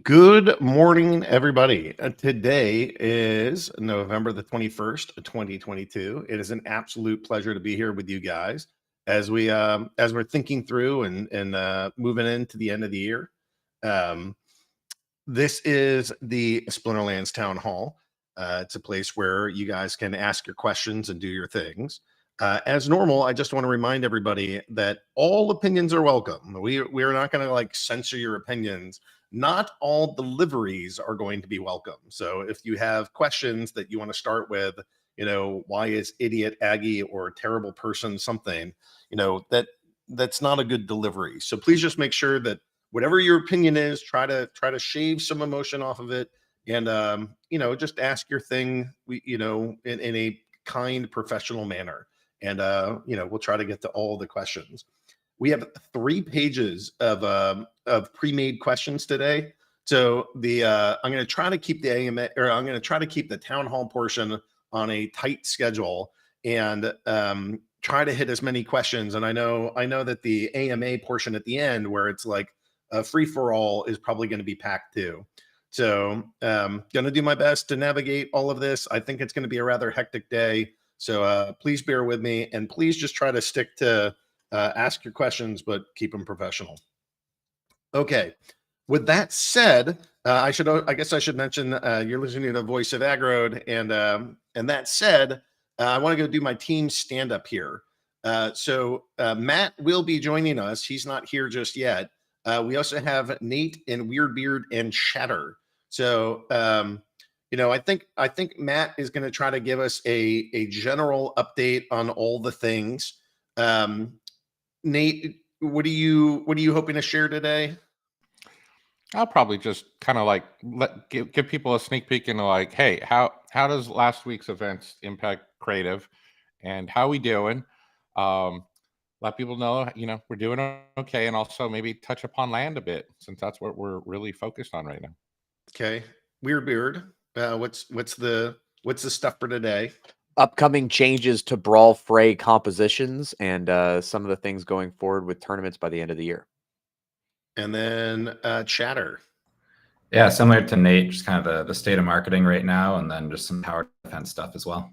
Good morning, everybody. Today is November the 21st, 2022. It is an absolute pleasure to be here with you guys as we're thinking through and moving into the end of the year. Um, this is the Splinterlands Town Hall. It's a place where you guys can ask your questions and do your things. As normal, I just want to remind everybody that all opinions are welcome. We are not going to like censor your opinions. Not all deliveries are going to be welcome. So if you have questions that you want to start with, why is idiot Aggie or terrible person something, that's not a good delivery. So please just make sure that whatever your opinion is, try to shave some emotion off of it, and just ask your thing. In a kind, professional manner, and we'll try to get to all the questions. We have 3 pages of pre-made questions today. So I'm going to try to keep the AMA, or I'm going to try to keep the town hall portion on a tight schedule, and try to hit as many questions. And I know that the AMA portion at the end, where it's like a free for all, is probably going to be packed too. So going to do my best to navigate all of this. I think it's going to be a rather hectic day. So please bear with me, and please just try to stick to ask your questions, but keep them professional. Okay. With that said, I guess I should mention you're listening to the voice of Agrode, and that said, I want to go do my team stand up here. So Matt will be joining us. He's not here just yet. We also have Nate and Weirdbeard and Shatter. So I think Matt is going to try to give us a general update on all the things. Nate, what are you hoping to share today? I'll probably just kind of like give people a sneak peek into like, hey, how does last week's events impact creative, and how we doing? Let people know, we're doing okay, and also maybe touch upon land a bit, since that's what we're really focused on right now. Okay, Weirdbeard, what's the stuff for today? Upcoming changes to Brawl Fray compositions and some of the things going forward with tournaments by the end of the year. And then Chatter. Yeah, similar to Nate, just kind of the state of marketing right now, and then just some tower defense stuff as well.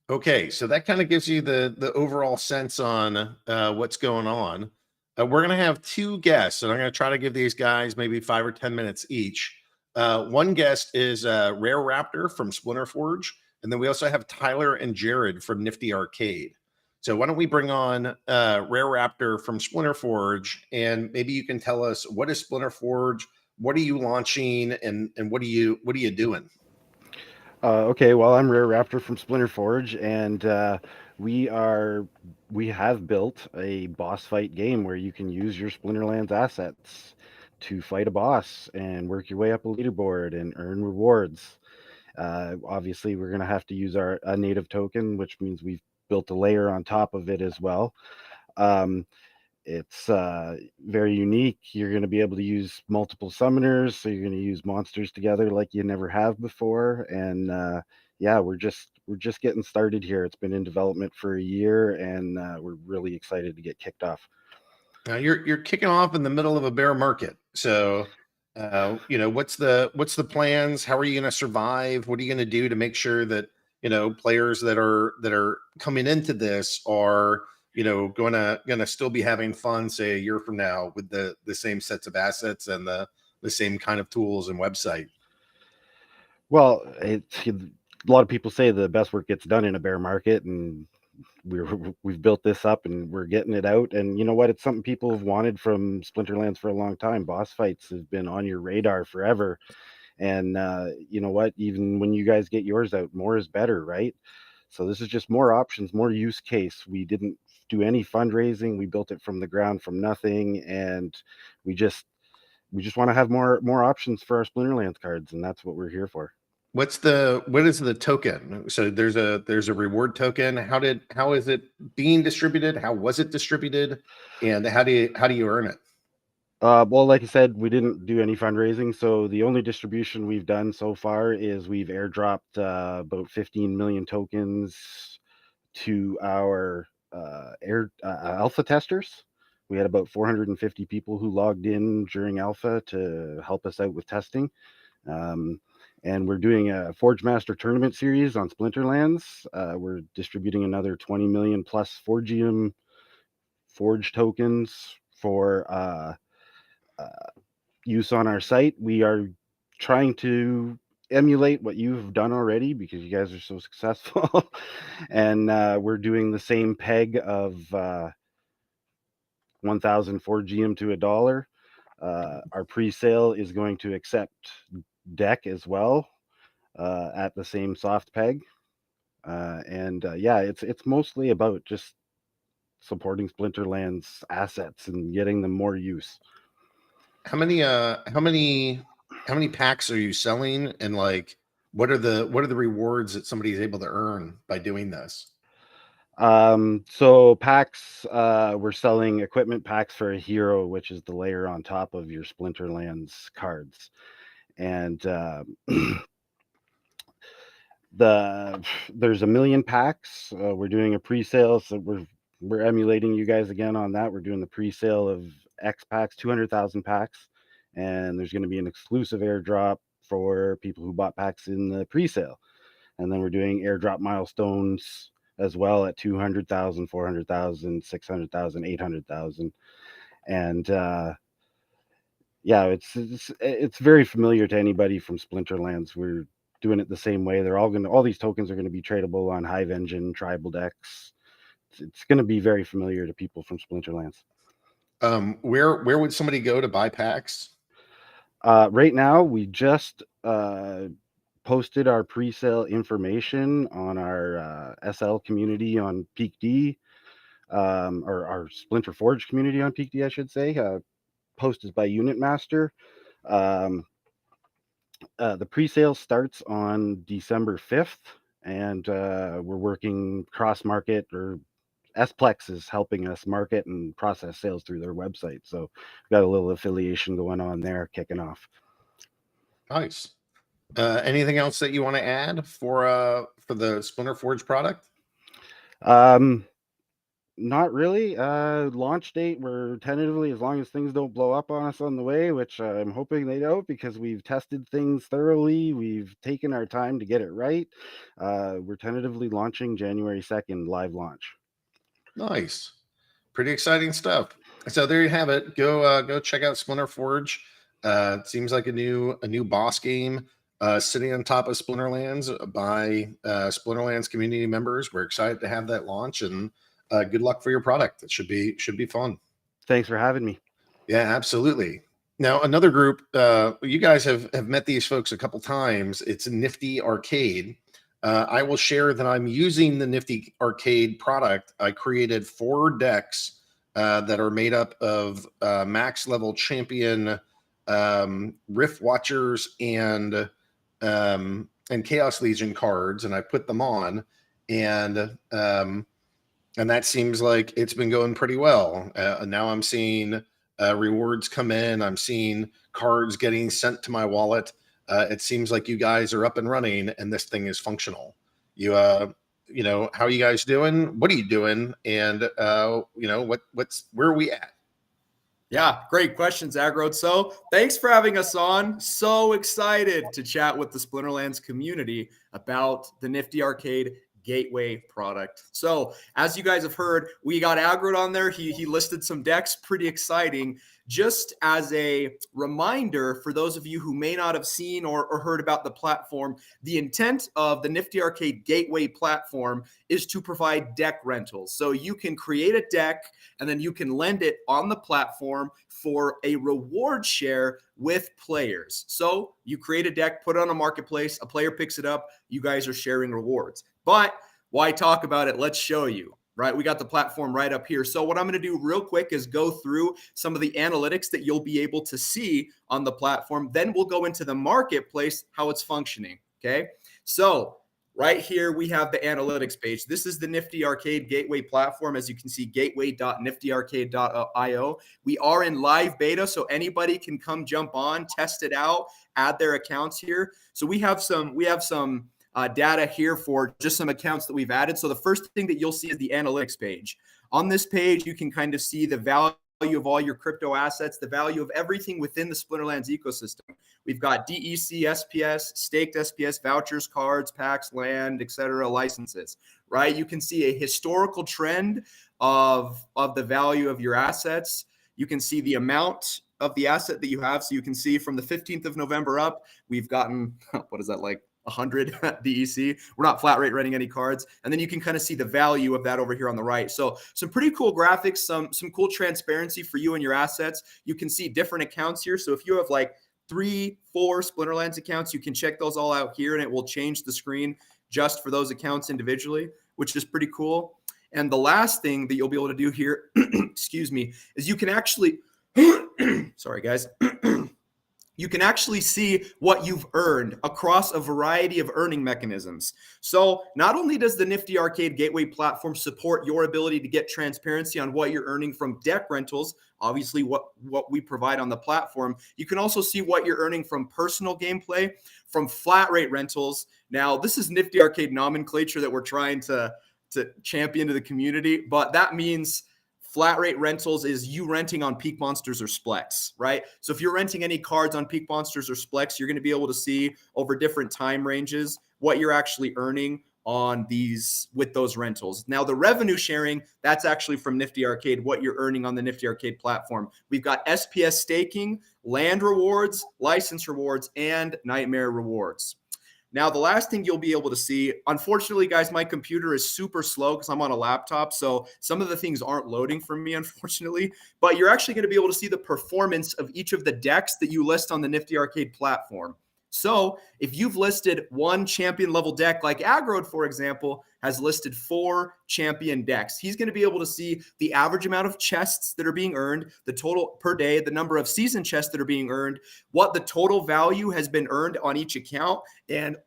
Okay, so that kind of gives you the overall sense on what's going on. We're going to have 2 guests, and I'm going to try to give these guys maybe 5 or 10 minutes each. One guest is RareRaptor from Splinterforge, and then we also have Tyler and Jared from Nifty Arcade. So why don't we bring on RareRaptor from Splinterforge, and maybe you can tell us, what is Splinterforge, what are you launching, and what are you doing? Okay, well, I'm RareRaptor from Splinterforge, and we have built a boss fight game where you can use your Splinterlands assets to fight a boss and work your way up a leaderboard and earn rewards. Obviously, we're going to have to use a native token, which means we've built a layer on top of it as well. It's very unique. You're going to be able to use multiple summoners, so you're going to use monsters together like you never have before. And yeah, we're just getting started here. It's been in development for a year, and we're really excited to get kicked off. Now you're kicking off in the middle of a bear market. So what's the plans? How are you going to survive? What are you going to do to make sure that players that are coming into this are gonna still be having fun, say, a year from now, with the same sets of assets and the same kind of tools and website? Well, a lot of people say the best work gets done in a bear market, and we've built this up and we're getting it out. And you know what? It's something people have wanted from Splinterlands for a long time. Boss fights have been on your radar forever. And you know what? Even when you guys get yours out, more is better, right? So this is just more options, more use case. We didn't do any fundraising. We built it from the ground, from nothing, and we just want to have more options for our Splinterlands cards, and that's what we're here for. What is the token? So there's a reward token. How is it being distributed? How was it distributed? And how do you earn it? Well, like I said, we didn't do any fundraising, so the only distribution we've done so far is we've airdropped about 15 million tokens to our alpha testers, We had about 450 people who logged in during alpha to help us out with testing. And we're doing a Forge Master tournament series on Splinterlands. We're distributing another 20 million plus Forgium Forge tokens for use on our site. We are trying to emulate what you've done already because you guys are so successful. And we're doing the same peg of 1,000 Forgium to $1. Our pre-sale is going to accept deck as well at the same soft peg. Yeah, it's mostly about just supporting Splinterland's assets and getting them more use. How many packs are you selling, and like what are the rewards that somebody is able to earn by doing this? So packs, we're selling equipment packs for a hero, which is the layer on top of your Splinterlands cards. And there's 1 million packs. We're doing a pre-sale, so we're emulating you guys again on that. We're doing the pre-sale of X packs, 200,000 packs, and there's going to be an exclusive airdrop for people who bought packs in the pre-sale. And then we're doing airdrop milestones as well at 200,000, 400,000, 600,000, 800,000. And yeah, it's very familiar to anybody from Splinterlands. We're doing it the same way. All these tokens are going to be tradable on Hive Engine, tribal decks. It's going to be very familiar to people from Splinterlands. Where would somebody go to buy packs? Right now, we just posted our pre-sale information on our SL community on Peak D, or our Splinter Forge community on Peak D, I should say. Posted by Unit Master. The pre-sale starts on December 5th, and we're working cross-market, or Splex is helping us market and process sales through their website. So we've got a little affiliation going on there kicking off. Nice. Anything else that you want to add for the Splinter Forge product? Not really. Launch date, we're tentatively, as long as things don't blow up on us on the way, which I'm hoping they don't, because we've tested things thoroughly. We've taken our time to get it right. We're tentatively launching January 2nd, live launch. Nice. Pretty exciting stuff. So there you have it. Go check out Splinter Forge. It seems like a new boss game sitting on top of Splinterlands by Splinterlands community members. We're excited to have that launch, and good luck for your product. It should be fun. Thanks for having me. Yeah, absolutely. Now, another group, you guys have met these folks a couple times. It's NFTy Arcade. I will share that I'm using the NFTy Arcade product. I created 4 decks that are made up of max level champion Rift Watchers and Chaos Legion cards, and I put them on, and that seems like it's been going pretty well. Now I'm seeing rewards come in. I'm seeing cards getting sent to my wallet. It seems like you guys are up and running, and this thing is functional. How are you guys doing? What are you doing? And where are we at? Yeah, great questions, Agro. So thanks for having us on. So excited to chat with the Splinterlands community about the NFTy Arcade Gateway product. So as you guys have heard, we got Agro on there. He listed some decks, pretty exciting. Just as a reminder for those of you who may not have seen or heard about the platform, the intent of the NFTy Arcade Gateway platform is to provide deck rentals. So you can create a deck and then you can lend it on the platform for a reward share with players. So you create a deck, put it on a marketplace, a player picks it up, you guys are sharing rewards. But why talk about it? Let's show you. Right, we got the platform right up here. So what I'm going to do real quick is go through some of the analytics that you'll be able to see on the platform. Then we'll go into the marketplace, how it's functioning. Okay, so right here we have the analytics page. This is the NFTy Arcade Gateway platform. As you can see, gateway.niftyarcade.io. We are in live beta, so anybody can come jump on, test it out, add their accounts here. So we have some data here for just some accounts that we've added. So the first thing that you'll see is the analytics page. On this page, you can kind of see the value of all your crypto assets, the value of everything within the Splinterlands ecosystem. We've got DEC, SPS, staked SPS, vouchers, cards, packs, land, etc., licenses, right? You can see a historical trend of the value of your assets. You can see the amount of the asset that you have. So you can see from the 15th of November up, we've gotten, what is that, like 100 DEC. We're not flat rate running any cards. And then you can kind of see the value of that over here on the right. So some pretty cool graphics, some cool transparency for you and your assets. You can see different accounts here. So if you have like 3, 4 Splinterlands accounts, you can check those all out here and it will change the screen just for those accounts individually, which is pretty cool. And the last thing that you'll be able to do here, excuse me, is you can actually, sorry guys, you can actually see what you've earned across a variety of earning mechanisms. So not only does the Nifty Arcade Gateway platform support your ability to get transparency on what you're earning from deck rentals, obviously what we provide on the platform, you can also see what you're earning from personal gameplay, from flat rate rentals. Now, this is Nifty Arcade nomenclature that we're trying to champion to the community, but that means flat rate rentals is you renting on Peak Monsters or Splex, right? So if you're renting any cards on Peak Monsters or Splex, you're going to be able to see over different time ranges what you're actually earning on these with those rentals. Now, the revenue sharing, that's actually from Nifty Arcade, what you're earning on the Nifty Arcade platform. We've got SPS staking, land rewards, license rewards, and nightmare rewards. Now, the last thing you'll be able to see, unfortunately, guys, my computer is super slow because I'm on a laptop. So some of the things aren't loading for me, unfortunately. But you're actually going to be able to see the performance of each of the decks that you list on the Nifty Arcade platform. So if you've listed one champion level deck, like Aggroed, for example, has listed 4 champion decks, he's going to be able to see the average amount of chests that are being earned, the total per day, the number of season chests that are being earned, what the total value has been earned on each account, and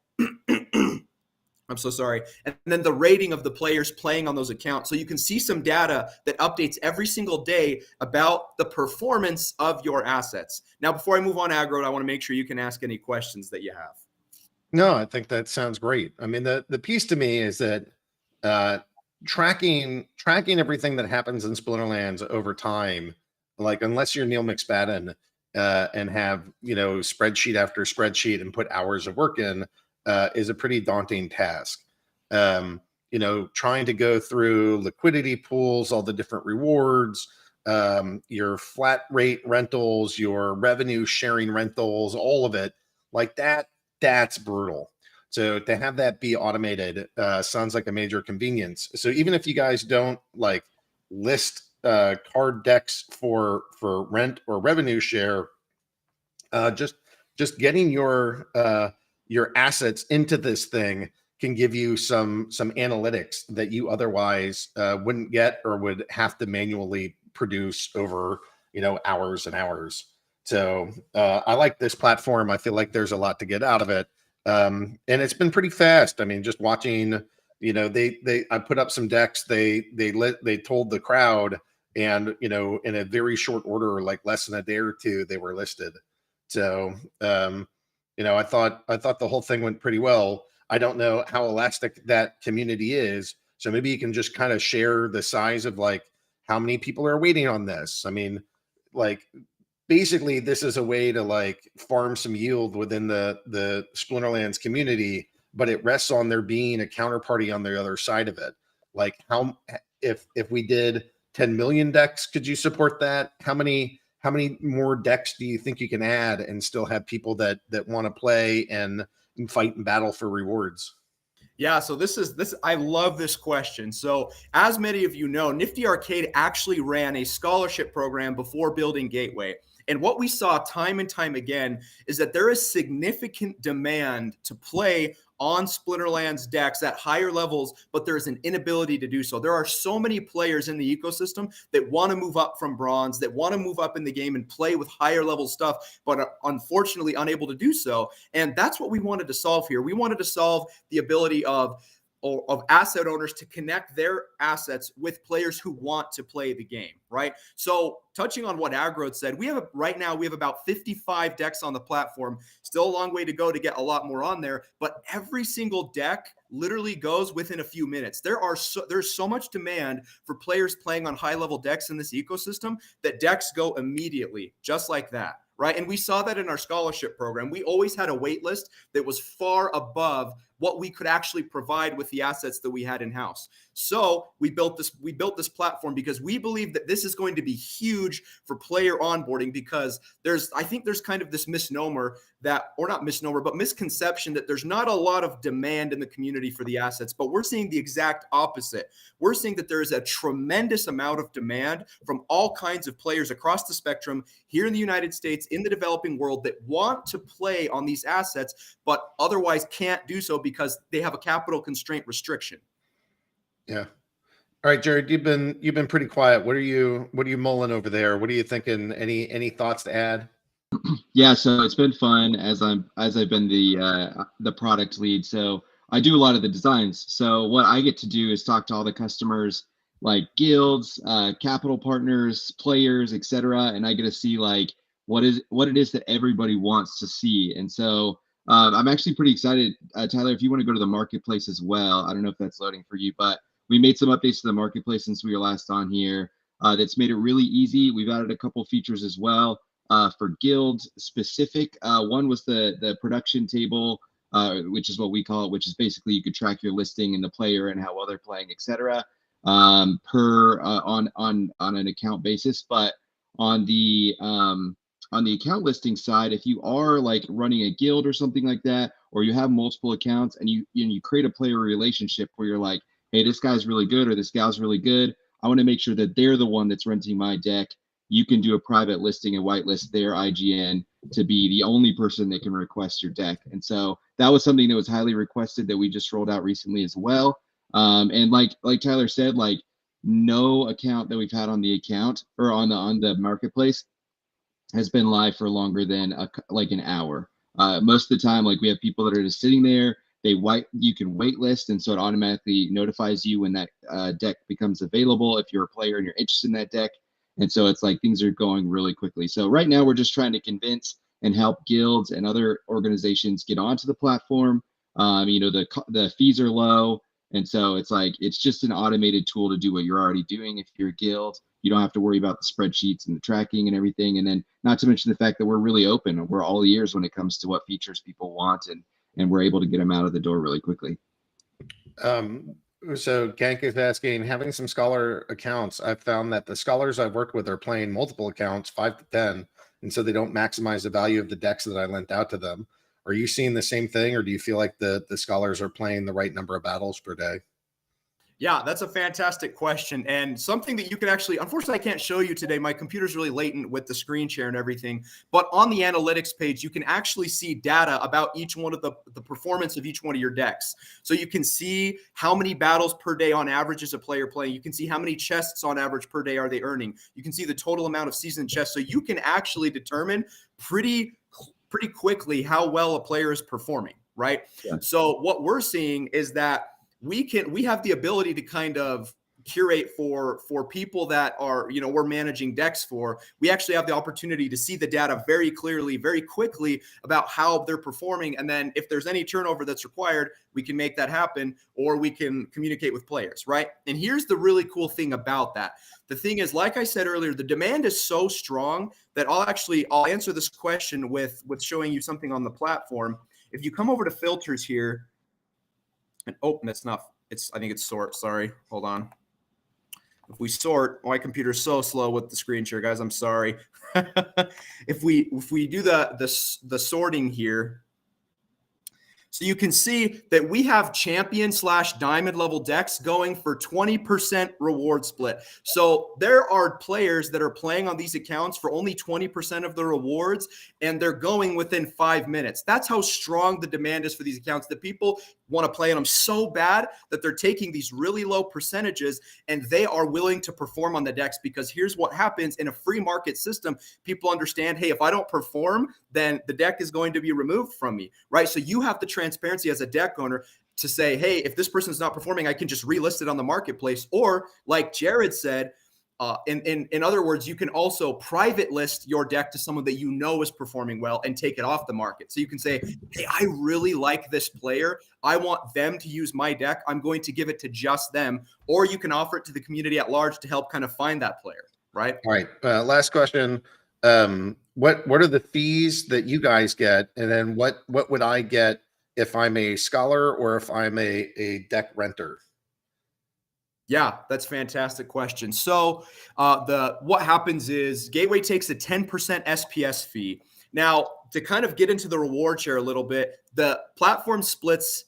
I'm so sorry. And then the rating of the players playing on those accounts. So you can see some data that updates every single day about the performance of your assets. Now, before I move on, Aggroed, I want to make sure you can ask any questions that you have. No, I think that sounds great. I mean, the piece to me is that tracking everything that happens in Splinterlands over time, like unless you're Neil McSpadden and have, spreadsheet after spreadsheet and put hours of work in, is a pretty daunting task. Trying to go through liquidity pools, all the different rewards, your flat rate rentals, your revenue sharing rentals, all of it, like that's brutal. So to have that be automated sounds like a major convenience. So even if you guys don't like list card decks for rent or revenue share, just getting your assets into this thing can give you some analytics that you otherwise wouldn't get or would have to manually produce over hours and hours. So I like this platform. I feel like there's a lot to get out of it, and it's been pretty fast. I mean, just watching, I put up some decks. They told the crowd, and in a very short order, like less than a day or two, they were listed. So I thought the whole thing went pretty well. I don't know how elastic that community is. So maybe you can just kind of share the size of like how many people are waiting on this. I mean, like basically this is a way to like farm some yield within the Splinterlands community, but it rests on there being a counterparty on the other side of it. Like if we did 10 million decks, could you support that? How many more decks do you think you can add and still have people that want to play and fight and battle for rewards? Yeah, so I love this question. So as many of you know, Nifty Arcade actually ran a scholarship program before building Gateway. And what we saw time and time again is that there is significant demand to play on Splinterlands decks at higher levels, but there's an inability to do so. There are so many players in the ecosystem that want to move up from bronze, that want to move up in the game and play with higher level stuff, but are unfortunately unable to do so. And that's what we wanted to solve here. We wanted to solve the ability of of asset owners to connect their assets with players who want to play the game, right? So touching on what Agrod said, right now we have about 55 decks on the platform. Still a long way to go to get a lot more on there, but every single deck literally goes within a few minutes. There's so much demand for players playing on high-level decks in this ecosystem that decks go immediately, just like that, right? And we saw that in our scholarship program. We always had a wait list that was far above what we could actually provide with the assets that we had in-house. So we built this platform because we believe that this is going to be huge for player onboarding, because I think there's kind of this misnomer misconception that there's not a lot of demand in the community for the assets, but we're seeing the exact opposite. We're seeing that there is a tremendous amount of demand from all kinds of players across the spectrum here in the United States, in the developing world, that want to play on these assets, but otherwise can't do so because they have a capital constraint restriction. Yeah. All right, Jared, you've been pretty quiet. What are you mulling over there? What are you thinking? Any thoughts to add? Yeah, so it's been fun as I've been the product lead. So I do a lot of the designs. So what I get to do is talk to all the customers, like guilds, capital partners, players, etc. And I get to see like what it is that everybody wants to see. And so I'm actually pretty excited, Tyler. If you want to go to the marketplace as well, I don't know if that's loading for you, but we made some updates to the marketplace since we were last on here. That's made it really easy. We've added a couple features as well. For guilds specific. One was the production table, which is what we call it, which is basically you could track your listing and the player and how well they're playing, etc. On an account basis. But on the account listing side, if you are like running a guild or something like that, or you have multiple accounts and you create a player relationship where you're like, hey, this guy's really good or this gal's really good, I want to make sure that they're the one that's renting my deck. You can do a private listing and whitelist their IGN to be the only person that can request your deck. And so that was something that was highly requested that we just rolled out recently as well. And like Tyler said, like no account that we've had on the account or on the marketplace has been live for longer than like an hour. Most of the time, like we have people that are just sitting there. You can wait list, and so it automatically notifies you when that deck becomes available if you're a player and you're interested in that deck. And so it's like things are going really quickly. So right now we're just trying to convince and help guilds and other organizations get onto the platform. The fees are low, and so it's like it's just an automated tool to do what you're already doing. If you're a guild, you don't have to worry about the spreadsheets and the tracking and everything. And then not to mention the fact that we're really open. We're all ears when it comes to what features people want, and we're able to get them out of the door really quickly. So Gank is asking, having some scholar accounts, I've found that the scholars I've worked with are playing multiple accounts, 5 to 10, and so they don't maximize the value of the decks that I lent out to them. Are you seeing the same thing, or do you feel like the scholars are playing the right number of battles per day? Yeah, that's a fantastic question, and something that you can actually, unfortunately, I can't show you today. My computer's really latent with the screen share and everything, but on the analytics page, you can actually see data about each one of the performance of each one of your decks. So you can see how many battles per day on average is a player playing. You can see how many chests on average per day are they earning. You can see the total amount of season chests. So you can actually determine pretty quickly how well a player is performing, right? Yeah. So what we're seeing is that we have the ability to kind of curate for people that are, we're managing decks for. We actually have the opportunity to see the data very clearly, very quickly about how they're performing. And then if there's any turnover that's required, we can make that happen, or we can communicate with players, right? And here's the really cool thing about that. The thing is, like I said earlier, the demand is so strong that I'll answer this question with showing you something on the platform. If you come over to filters here, and I think it's sort. Sorry, hold on. If we sort, my computer's so slow with the screen share, guys. I'm sorry. If we do the sorting here, so you can see that we have champion/diamond level decks going for 20% reward split. So there are players that are playing on these accounts for only 20% of the rewards, and they're going within 5 minutes. That's how strong the demand is for these accounts, that people want to play on them so bad that they're taking these really low percentages and they are willing to perform on the decks, because here's what happens in a free market system. People understand, hey, if I don't perform, then the deck is going to be removed from me, right? So you have the transparency as a deck owner. to say, hey, if this person's not performing, I can just relist it on the marketplace. Or like Jared said, in other words, you can also private list your deck to someone that you know is performing well and take it off the market. So you can say, hey, I really like this player. I want them to use my deck. I'm going to give it to just them. Or you can offer it to the community at large to help kind of find that player, right? All right. Last question. What are the fees that you guys get? And then what would I get if I'm a scholar or if I'm a deck renter? Yeah, that's a fantastic question. So what happens is Gateway takes a 10% SPS fee. Now, to kind of get into the reward share a little bit, the platform splits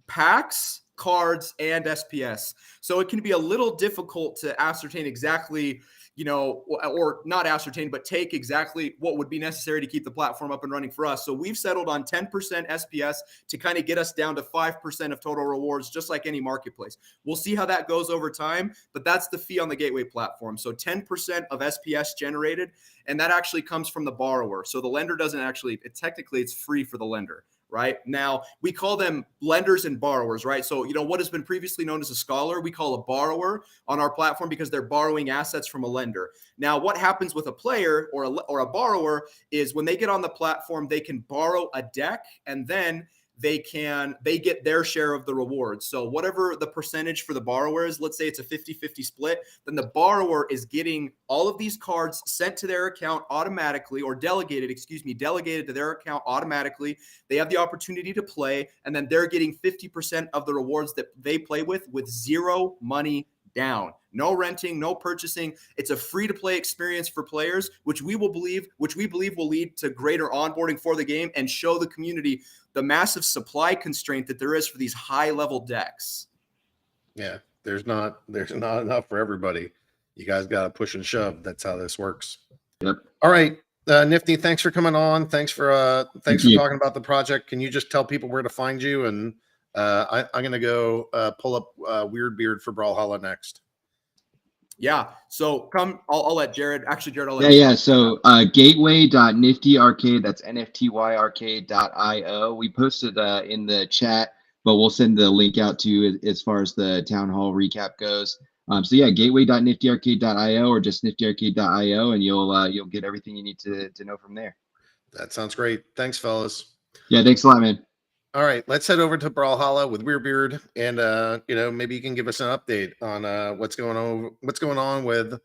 packs, cards, and SPS. So it can be a little difficult to ascertain exactly, or not ascertain, but take exactly what would be necessary to keep the platform up and running for us. So we've settled on 10% SPS to kind of get us down to 5% of total rewards, just like any marketplace. We'll see how that goes over time, but that's the fee on the Gateway platform. So 10% of SPS generated, and that actually comes from the borrower. So the lender doesn't actually, technically it's free for the lender. Right now, we call them lenders and borrowers, right? So, what has been previously known as a scholar, we call a borrower on our platform because they're borrowing assets from a lender. Now, what happens with a player or a borrower is when they get on the platform, they can borrow a deck and then they get their share of the rewards. So whatever the percentage for the borrower is, let's say it's a 50-50 split, then the borrower is getting all of these cards sent to their account automatically, or delegated to their account automatically. They have the opportunity to play, and then they're getting 50% of the rewards that they play with zero money down. No renting, no purchasing. It's a free-to-play experience for players, which we believe will lead to greater onboarding for the game and show the community the massive supply constraint that there is for these high-level decks. Yeah, there's not enough for everybody. You guys got to push and shove. That's how this works. Yep. All right, Nifty, thanks for coming on. Thanks for talking about the project. Can you just tell people where to find you? And I'm going to go pull up Weirdbeard for Brawlhalla next. Yeah. So I'll let Jared. Actually, Jared, I'll let you. Yeah. So gateway.niftyarcade, that's NFTyarcade.io. We posted in the chat, but we'll send the link out to you as far as the town hall recap goes. So yeah, gateway.niftyarcade.io or just niftyarcade.io, and you'll get everything you need to know from there. That sounds great. Thanks, fellas. Yeah, thanks a lot, man. All right, let's head over to Brawlhalla with Weirdbeard, and maybe you can give us an update on what's going on with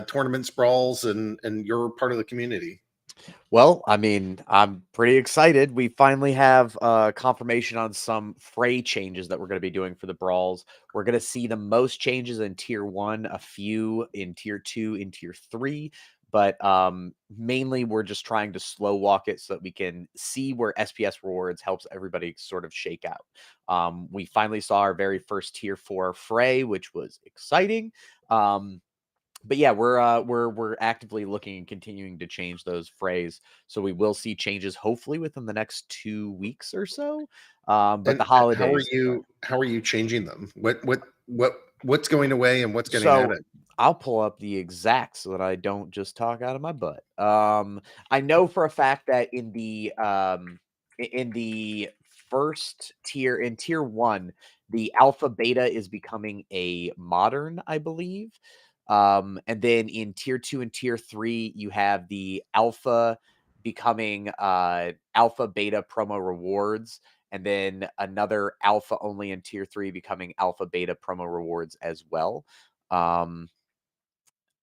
tournaments, brawls, and you're part of the community. Well, I mean, I'm pretty excited. We finally have confirmation on some fray changes that we're going to be doing for the brawls. We're going to see the most changes in tier 1, a few in tier 2, in tier 3. But mainly we're just trying to slow walk it so that we can see where SPS rewards helps everybody sort of shake out. We finally saw our very first tier 4 fray, which was exciting. But yeah, we're actively looking and continuing to change those frays. So we will see changes hopefully within the next 2 weeks or so. But And the holidays. How are you changing them? What's going away and what's getting added? I'll pull up the exact so that I don't just talk out of my butt. I know for a fact that in the first tier, in tier 1, the alpha beta is becoming a modern, I believe. And then in tier 2 and tier 3, you have the alpha becoming alpha beta promo rewards, and then another alpha only in tier 3 becoming alpha beta promo rewards as well.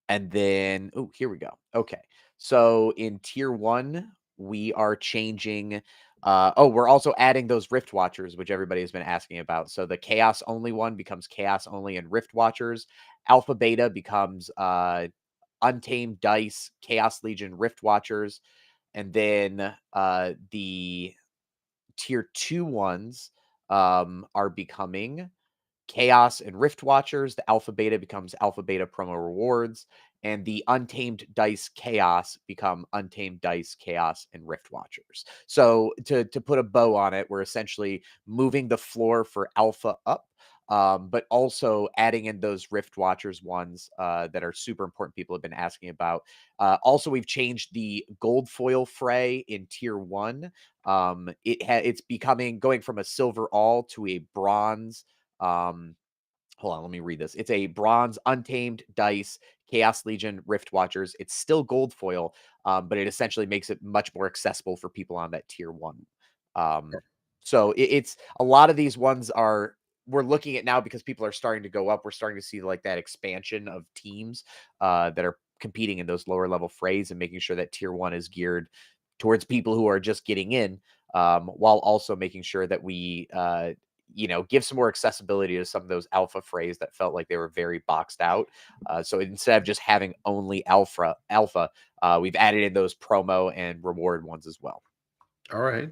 And then, here we go. Okay. So in tier 1, we are changing. We're also adding those Rift Watchers, which everybody has been asking about. So the Chaos only one becomes Chaos only and Rift Watchers. Alpha Beta becomes Untamed Dice, Chaos Legion, Rift Watchers. And then the tier 2 ones are becoming Chaos and Rift Watchers. The Alpha Beta becomes Alpha Beta promo rewards, and the Untamed Dice Chaos become Untamed Dice Chaos and Rift Watchers. So to put a bow on it, we're essentially moving the floor for Alpha up. but also adding in those Rift Watchers ones that are super important. People have been asking about. Also, we've changed the gold foil fray in tier 1. It's going from a silver all to a bronze. Hold on, let me read this. It's a bronze untamed dice Chaos Legion Rift Watchers. It's still gold foil, but it essentially makes it much more accessible for people on that tier 1. So it's a lot of these ones we're looking at now because people are starting to go up. We're starting to see like that expansion of teams that are competing in those lower level frays and making sure that tier 1 is geared towards people who are just getting in, while also making sure that we give some more accessibility to some of those alpha frays that felt like they were very boxed out. So instead of just having only alpha, we've added in those promo and reward ones as well. All right.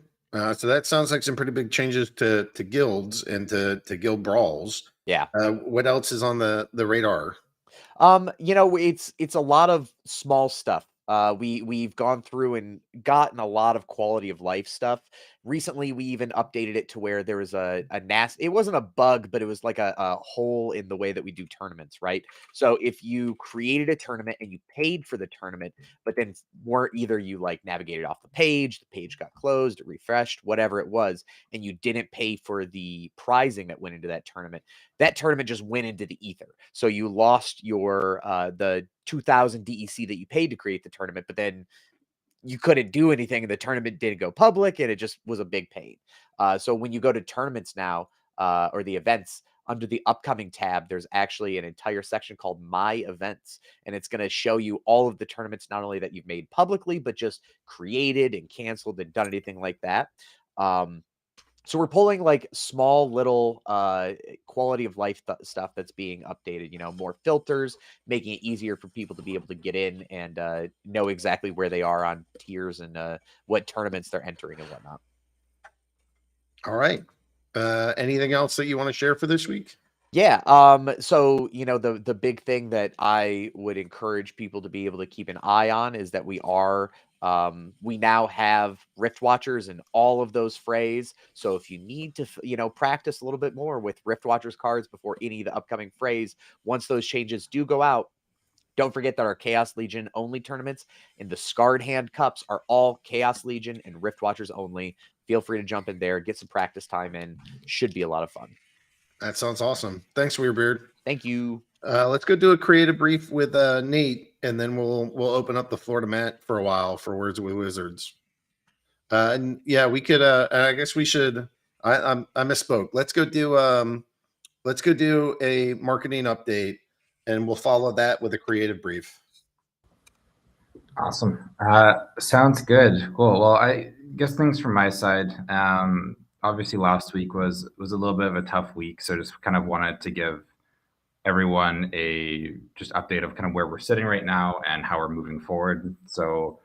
So that sounds like some pretty big changes to guilds and to guild brawls. Yeah. What else is on the radar? It's a lot of small stuff. We've gone through and gotten a lot of quality of life stuff. Recently, we even updated it to where there was it wasn't a bug, but it was like a hole in the way that we do tournaments, right? So if you created a tournament and you paid for the tournament, but then either you like navigated off the page got closed, it refreshed, whatever it was, and you didn't pay for the prizing that went into that tournament just went into the ether. So you lost your the 2000 DEC that you paid to create the tournament, but then you couldn't do anything and the tournament didn't go public and it just was a big pain. So when you go to tournaments now, or the events, under the upcoming tab, there's actually an entire section called My Events, and it's going to show you all of the tournaments, not only that you've made publicly, but just created and canceled and done anything like that. So we're pulling like small little quality of life stuff that's being updated, more filters, making it easier for people to be able to get in and know exactly where they are on tiers and what tournaments they're entering and whatnot. All right. Anything else that you want to share for this week? Yeah. So, the big thing that I would encourage people to be able to keep an eye on is that we now have Rift Watchers in all of those frays. So if you need to, practice a little bit more with Rift Watchers cards before any of the upcoming frays, once those changes do go out, don't forget that our Chaos Legion only tournaments and the Scarred Hand Cups are all Chaos Legion and Rift Watchers only. Feel free to jump in there, get some practice time in. Should be a lot of fun. That sounds awesome. Thanks, Weirdbeard. Thank you. Let's go do a creative brief with Nate, and then we'll open up the floor to Matt for a while for Words with Wizards. And yeah, we could. I guess we should. I misspoke. Let's go do a marketing update, and we'll follow that with a creative brief. Awesome. Sounds good. Cool. Well, I guess things from my side. Obviously, last week was a little bit of a tough week, so just kind of wanted to give everyone a just update of kind of where we're sitting right now and how we're moving forward. So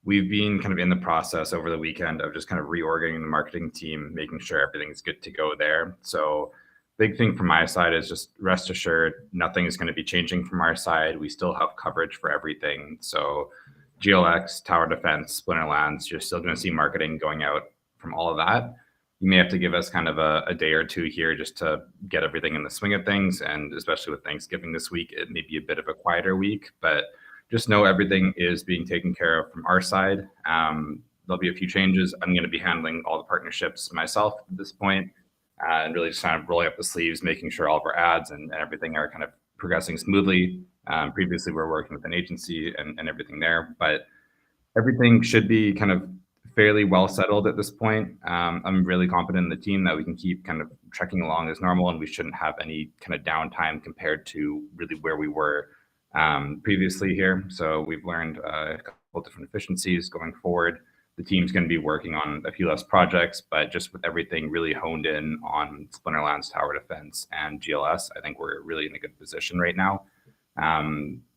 we've been kind of in the process over the weekend of just kind of reorganizing the marketing team, making sure everything's good to go there. So big thing from my side is just rest assured, nothing is going to be changing from our side. We still have coverage for everything. So GLX, Tower Defense, Splinterlands, you're still going to see marketing going out from all of that. You may have to give us kind of a day or two here just to get everything in the swing of things. And especially with Thanksgiving this week, it may be a bit of a quieter week, but just know everything is being taken care of from our side. There'll be a few changes. I'm going to be handling all the partnerships myself at this point, and really just kind of rolling up the sleeves, making sure all of our ads and everything are kind of progressing smoothly. Previously, we were working with an agency and everything there, but everything should be kind of fairly well settled at this point. I'm really confident in the team that we can keep kind of trekking along as normal, and we shouldn't have any kind of downtime compared to really where we were previously here. So we've learned a couple different efficiencies going forward. The team's going to be working on a few less projects, but just with everything really honed in on Splinterlands, Tower Defense, and GLS, I think we're really in a good position right now.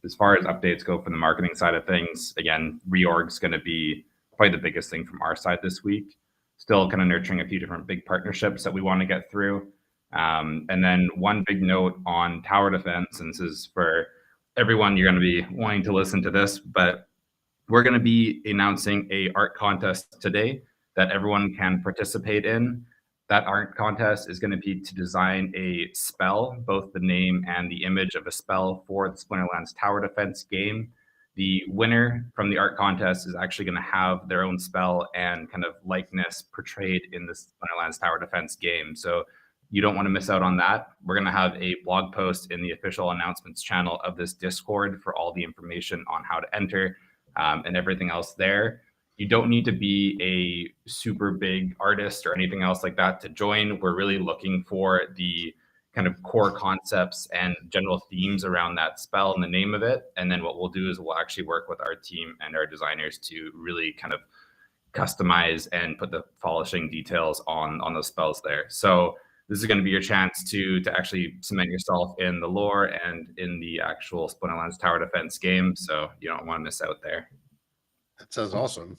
As far as updates go from the marketing side of things, again, reorg's going to be probably the biggest thing from our side this week. Still kind of nurturing a few different big partnerships that we want to get through. And then one big note on Tower Defense, and this is for everyone, you're going to be wanting to listen to this, but we're going to be announcing a art contest today that everyone can participate in. That art contest is going to be to design a spell, both the name and the image of a spell for the Splinterlands Tower Defense game. The winner from the art contest is actually going to have their own spell and kind of likeness portrayed in the Splinterlands Tower Defense game. So you don't want to miss out on that. We're going to have a blog post in the official announcements channel of this Discord for all the information on how to enter and everything else there. You don't need to be a super big artist or anything else like that to join. We're really looking for the kind of core concepts and general themes around that spell and the name of it. And then what we'll do is we'll actually work with our team and our designers to really kind of customize and put the polishing details on those spells there. So this is going to be your chance to actually cement yourself in the lore and in the actual Splinterlands Tower Defense game. So you don't want to miss out there. That sounds awesome.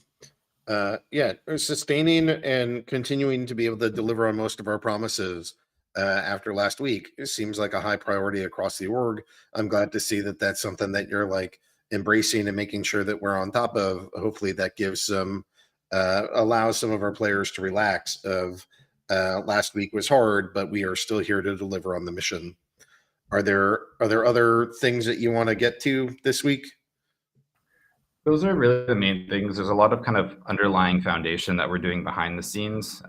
Yeah, sustaining and continuing to be able to deliver on most of our promises after last week, it seems like a high priority across the org. I'm glad to see that that's something that you're like embracing and making sure that we're on top of. Hopefully that gives some allows some of our players to relax of last week was hard, but we are still here to deliver on the mission. Are there other things that you want to get to this week? Those are really the main things. There's a lot of kind of underlying foundation that we're doing behind the scenes.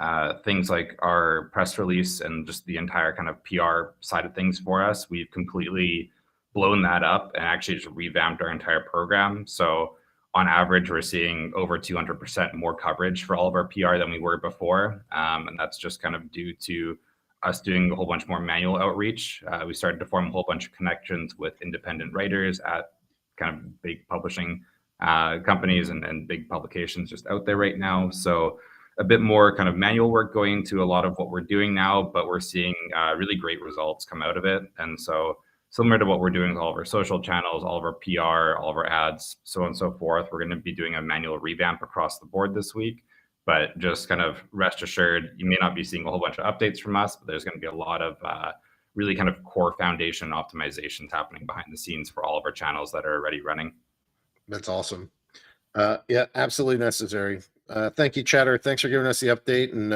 Things like our press release and just the entire kind of PR side of things for us. We've completely blown that up and actually just revamped our entire program. So on average, we're seeing over 200% more coverage for all of our PR than we were before. And that's just kind of due to us doing a whole bunch more manual outreach. We started to form a whole bunch of connections with independent writers at kind of big publishing companies and big publications just out there right now. So a bit more kind of manual work going into a lot of what we're doing now, but we're seeing really great results come out of it. And so similar to what we're doing with all of our social channels, all of our PR, all of our ads, so on and so forth, we're going to be doing a manual revamp across the board this week. But just kind of rest assured, you may not be seeing a whole bunch of updates from us, but there's going to be a lot of really kind of core foundation optimizations happening behind the scenes for all of our channels that are already running. That's awesome. Yeah, absolutely necessary. Thank you, Chatter. Thanks for giving us the update. And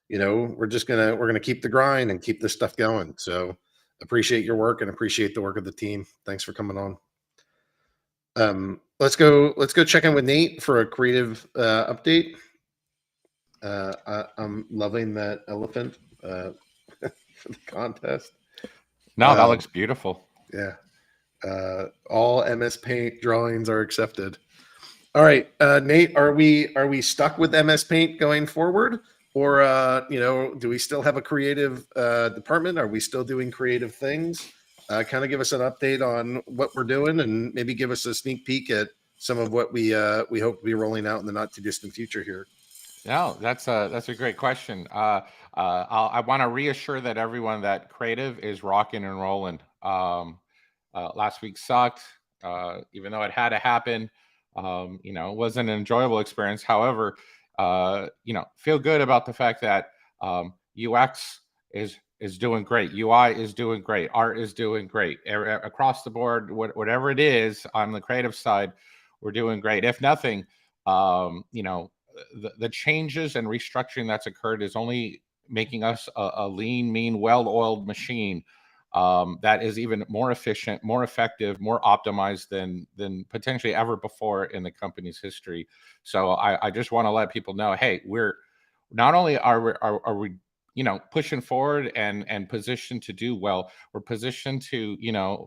we're gonna keep the grind and keep this stuff going. So appreciate your work and appreciate the work of the team. Thanks for coming on. Let's go check in with Nate for a creative update. I'm loving that elephant for the contest. No, that looks beautiful. Yeah. All MS Paint drawings are accepted. All right, Nate, are we stuck with MS Paint going forward, or do we still have a creative department? Are we still doing creative things? Kind of give us an update on what we're doing, and maybe give us a sneak peek at some of what we hope to be rolling out in the not too distant future here. No, that's a great question. I want to reassure that everyone that creative is rocking and rolling. Last week sucked, even though it had to happen. It wasn't an enjoyable experience. However, feel good about the fact that UX is doing great. UI is doing great. Art is doing great. Across the board, whatever it is on the creative side, we're doing great. If nothing, the changes and restructuring that's occurred is only making us a lean, mean, well-oiled machine that is even more efficient, more effective, more optimized than potentially ever before in the company's history. So I just want to let people know, hey, we're not only are we pushing forward and positioned to do well, we're positioned to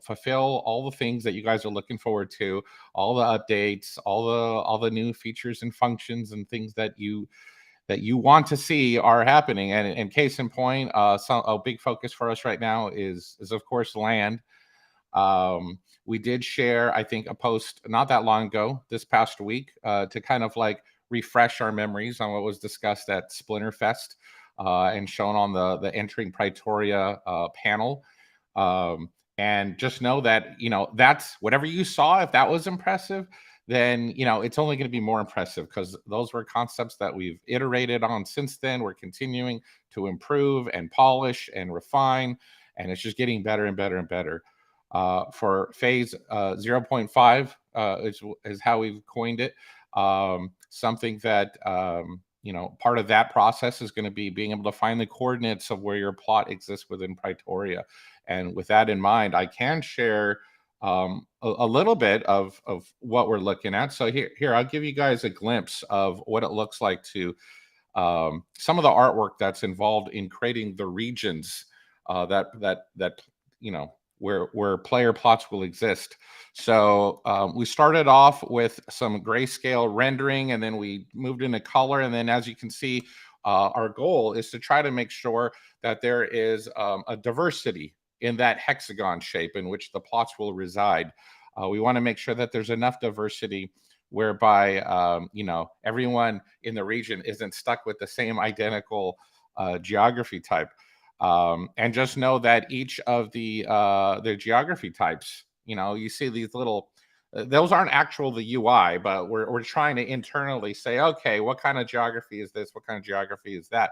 fulfill all the things that you guys are looking forward to, all the updates, all the new features and functions and things that you want to see are happening. And case in point, a big focus for us right now is of course land. We did share, I think, a post not that long ago, this past week, to kind of like refresh our memories on what was discussed at Splinterfest and shown on the entering Pretoria panel. And just know that, that's whatever you saw, if that was impressive, then it's only going to be more impressive, because those were concepts that we've iterated on since then. We're continuing to improve and polish and refine, and it's just getting better and better and better. For phase 0.5 is how we've coined it. Something that part of that process is going to be being able to find the coordinates of where your plot exists within Praetoria. And with that in mind, I can share a little bit of what we're looking at. So here, I'll give you guys a glimpse of what it looks like to some of the artwork that's involved in creating the regions that where player plots will exist. So we started off with some grayscale rendering, and then we moved into color. And then, as you can see, our goal is to try to make sure that there is a diversity in that hexagon shape in which the plots will reside. We want to make sure that there's enough diversity whereby everyone in the region isn't stuck with the same identical geography type. And just know that each of the geography types, you see these little, those aren't actual the UI, but we're trying to internally say, okay, what kind of geography is this? What kind of geography is that?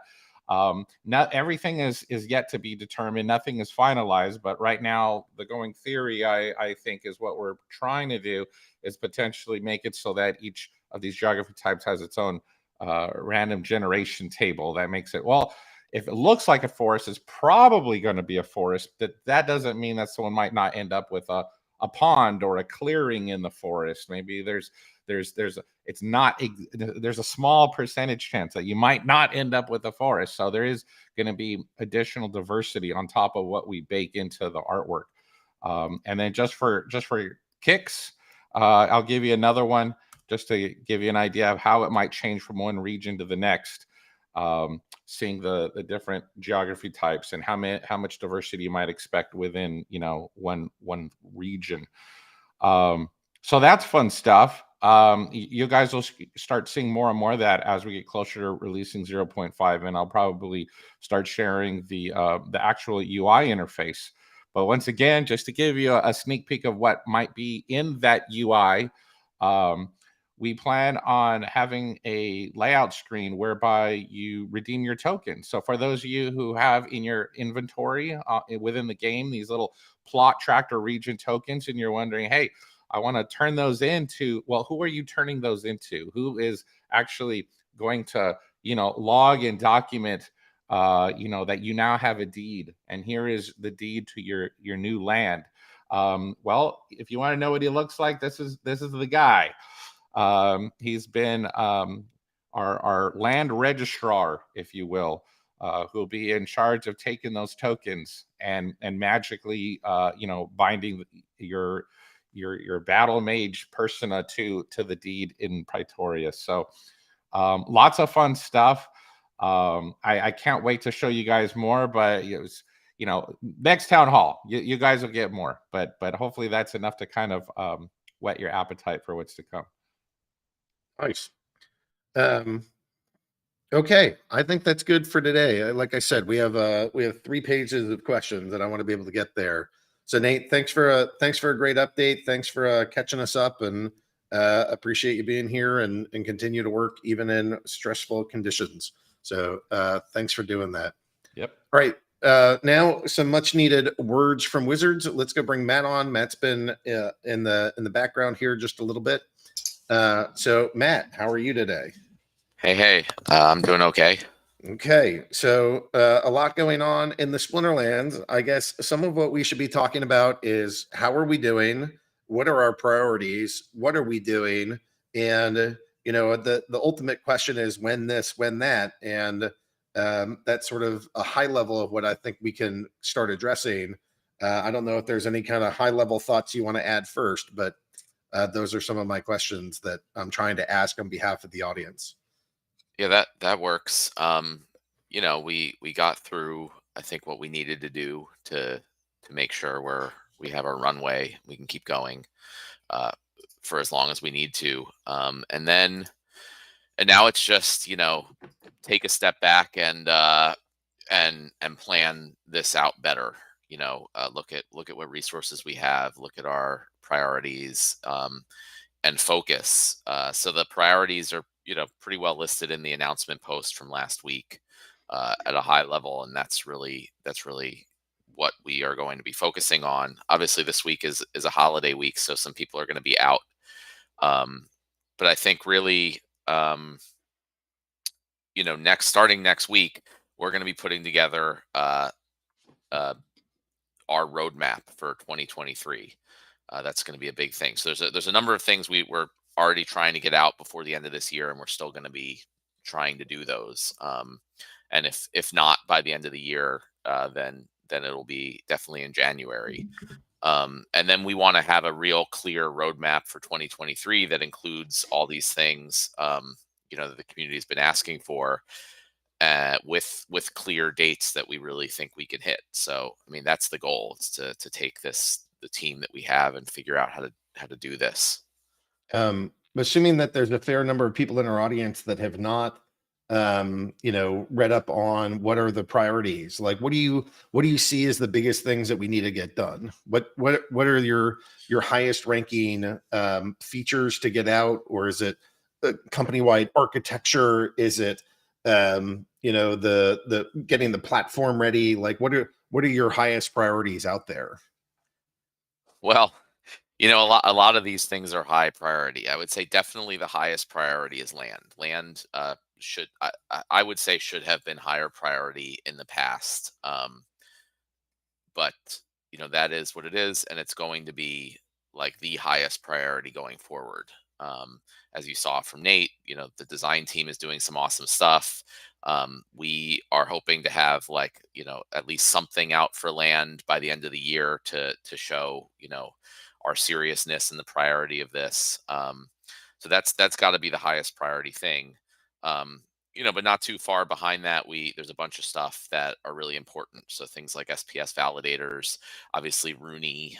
Not everything is yet to be determined. Nothing is finalized, but right now the going theory, I think, is what we're trying to do is potentially make it so that each of these geography types has its own random generation table that makes it, well, if it looks like a forest, it's probably going to be a forest. That doesn't mean that someone might not end up with a pond or a clearing in the forest. Maybe there's a small percentage chance that you might not end up with a forest. So there is going to be additional diversity on top of what we bake into the artwork. And then just for kicks, I'll give you another one just to give you an idea of how it might change from one region to the next. Seeing the different geography types and how much diversity you might expect within one region. So that's fun stuff. You guys will start seeing more and more of that as we get closer to releasing 0.5, and I'll probably start sharing the actual UI interface. But once again, just to give you a sneak peek of what might be in that UI, we plan on having a layout screen whereby you redeem your tokens. So for those of you who have in your inventory within the game these little plot tractor region tokens, and you're wondering, hey, I want to turn those into, well, who are you turning those into? Who is actually going to, log and document, that you now have a deed, and here is the deed to your new land. Well, if you want to know what he looks like, this is the guy. He's been our land registrar, if you will, who'll be in charge of taking those tokens and magically, binding your battle mage persona to the deed in Praetoria. So lots of fun stuff. I can't wait to show you guys more, but it was, next town hall, you guys will get more, but hopefully that's enough to kind of whet your appetite for what's to come. Nice. Okay, I think that's good for today. Like I said, we have 3 pages of questions that I want to be able to get there. So Nate, thanks for a great update. Thanks for catching us up, and appreciate you being here and continue to work even in stressful conditions. So thanks for doing that. Yep. All right. Now some much needed words from Wizards. Let's go bring Matt on. Matt's been in the background here just a little bit. So Matt, how are you today? Hey, I'm doing okay. Okay, so a lot going on in the Splinterlands. I guess some of what we should be talking about is how are we doing? What are our priorities? What are we doing? And the ultimate question is when this, when that, and that's sort of a high level of what I think we can start addressing. I don't know if there's any kind of high level thoughts you want to add first, but those are some of my questions that I'm trying to ask on behalf of the audience. Yeah, that works. We got through, I think, what we needed to do to make sure we have our runway, we can keep going for as long as we need to. And now it's just, take a step back and plan this out better. Look at what resources we have, look at our priorities, and focus. So the priorities are, pretty well listed in the announcement post from last week at a high level, and that's really what we are going to be focusing on. Obviously, this week is a holiday week, so some people are going to be out. But I think really, starting next week, we're going to be putting together our roadmap for 2023. That's going to be a big thing. So there's a number of things we're already trying to get out before the end of this year, and we're still going to be trying to do those. And if not by the end of the year, then it'll be definitely in January. And then we want to have a real clear roadmap for 2023 that includes all these things, that the community has been asking for, with clear dates that we really think we can hit. So, I mean, that's the goal, is to take the team that we have and figure out how to do this. Assuming that there's a fair number of people in our audience that have not read up on what are the priorities, like what do you see as the biggest things that we need to get done? What are your highest ranking features to get out? Or is it company-wide architecture? Is it the getting the platform ready? Like what are your highest priorities out there? Well, a lot of these things are high priority. I would say definitely the highest priority is land. Land I would say should have been higher priority in the past. But that is what it is, and it's going to be like the highest priority going forward. As you saw from Nate, the design team is doing some awesome stuff. We are hoping to have at least something out for land by the end of the year to show our seriousness and the priority of this. So that's got to be the highest priority thing. But not too far behind that, there's a bunch of stuff that are really important. So things like SPS validators, obviously Rooney,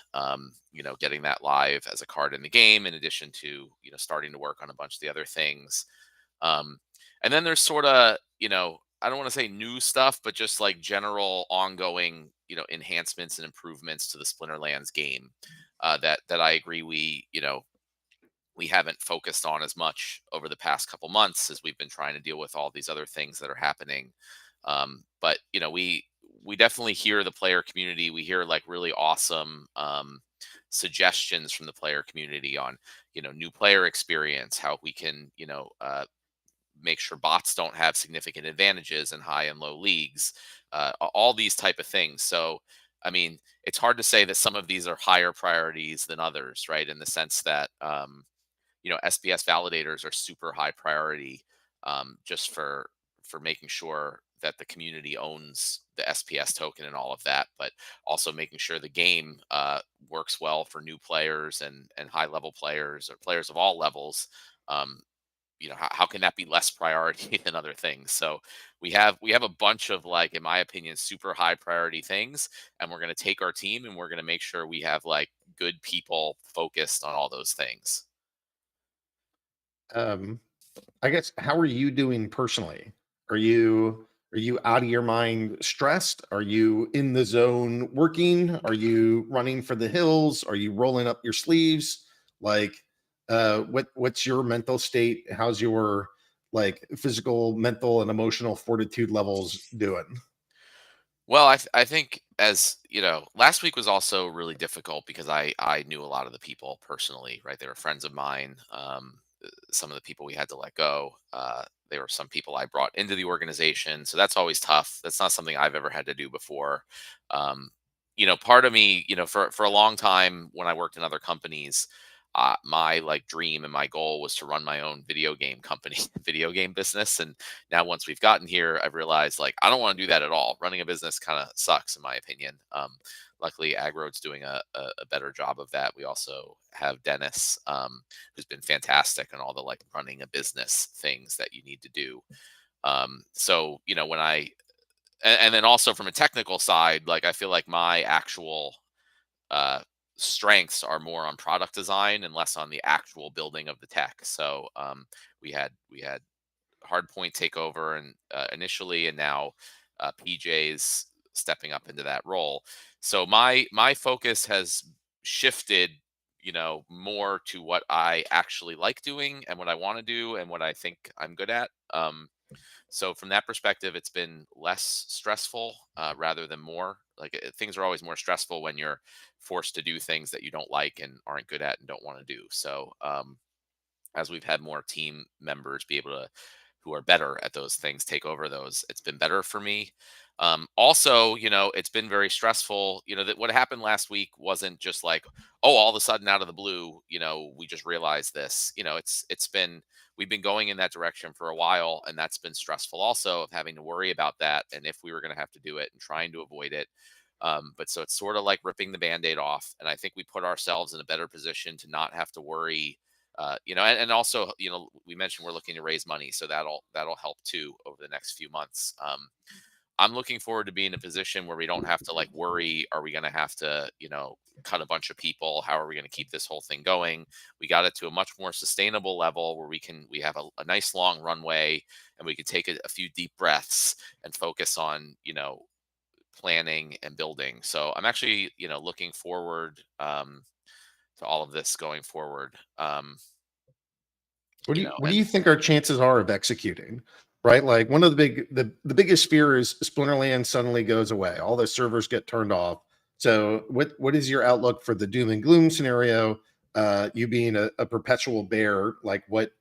getting that live as a card in the game, in addition to starting to work on a bunch of the other things. And then there's sort of I don't want to say new stuff, but just like general ongoing enhancements and improvements to the Splinterlands game that I agree we haven't focused on as much over the past couple months, as we've been trying to deal with all these other things that are happening. But we definitely hear the player community. We hear like really awesome suggestions from the player community on new player experience, how we can make sure bots don't have significant advantages in high and low leagues, all these type of things. So I mean, it's hard to say that some of these are higher priorities than others, right? In the sense that SPS validators are super high priority, just for making sure that the community owns the SPS token and all of that, but also making sure the game works well for new players and high level players, or players of all levels. How can that be less priority than other things? So we have a bunch of, like, in my opinion, super high priority things, and we're going to take our team and we're going to make sure we have like good people focused on all those things. I guess, how are you doing personally? Are you out of your mind stressed? Are you in the zone working? Are you running for the hills? Are you rolling up your sleeves? Like, what's your mental state? How's your like physical, mental, and emotional fortitude levels doing? Well, I think, as last week was also really difficult because I knew a lot of the people personally, right? They were friends of mine. Some of the people we had to let go, they were some people I brought into the organization. So that's always tough. That's not something I've ever had to do before. Part of me, for a long time when I worked in other companies, my like dream and my goal was to run my own video game company, video game business. And now once we've gotten here, I've realized like I don't want to do that at all. Running a business kind of sucks, in my opinion. Luckily, Agrode's doing a better job of that. We also have Dennis, who's been fantastic on all the like running a business things that you need to do. So when and then also from a technical side, like I feel like my actual strengths are more on product design and less on the actual building of the tech. So we had Hardpoint take over and initially, and now PJ's stepping up into that role. So my focus has shifted, more to what I actually like doing and what I want to do and what I think I'm good at. So from that perspective, it's been less stressful rather than more. Like things are always more stressful when you're forced to do things that you don't like and aren't good at and don't want to do. So as we've had more team members be able to, who are better at those things take over those. It's been better for me. Also, it's been very stressful. That what happened last week wasn't just like, oh, all of a sudden out of the blue, we just realized this. We've been going in that direction for a while, and that's been stressful also, of having to worry about that and if we were going to have to do it and trying to avoid it. But so it's sort of like ripping the Band-Aid off, and I think we put ourselves in a better position to not have to worry. And also, we mentioned we're looking to raise money, so that'll help too over the next few months. I'm looking forward to being in a position where we don't have to like worry, are we going to have to, cut a bunch of people? How are we going to keep this whole thing going? We got it to a much more sustainable level where we have a nice long runway, and we can take a few deep breaths and focus on, planning and building. So I'm actually, looking forward to all of this going forward. What do you think our chances are of executing? Right, like one of the biggest fear is Splinterlands suddenly goes away, all the servers get turned off. So what is your outlook for the doom and gloom scenario? You being a perpetual bear, like what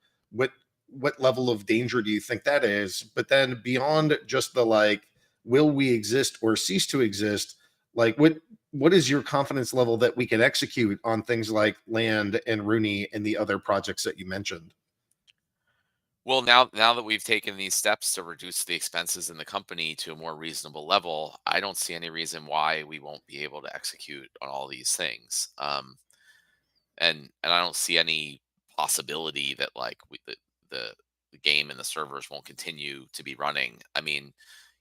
level of danger do you think that is? But then beyond just the like, will we exist or cease to exist? Like what is your confidence level that we can execute on things like Land and Rooney and the other projects that you mentioned? Well, now that we've taken these steps to reduce the expenses in the company to a more reasonable level, I don't see any reason why we won't be able to execute on all these things. And I don't see any possibility that like the game and the servers won't continue to be running. I mean,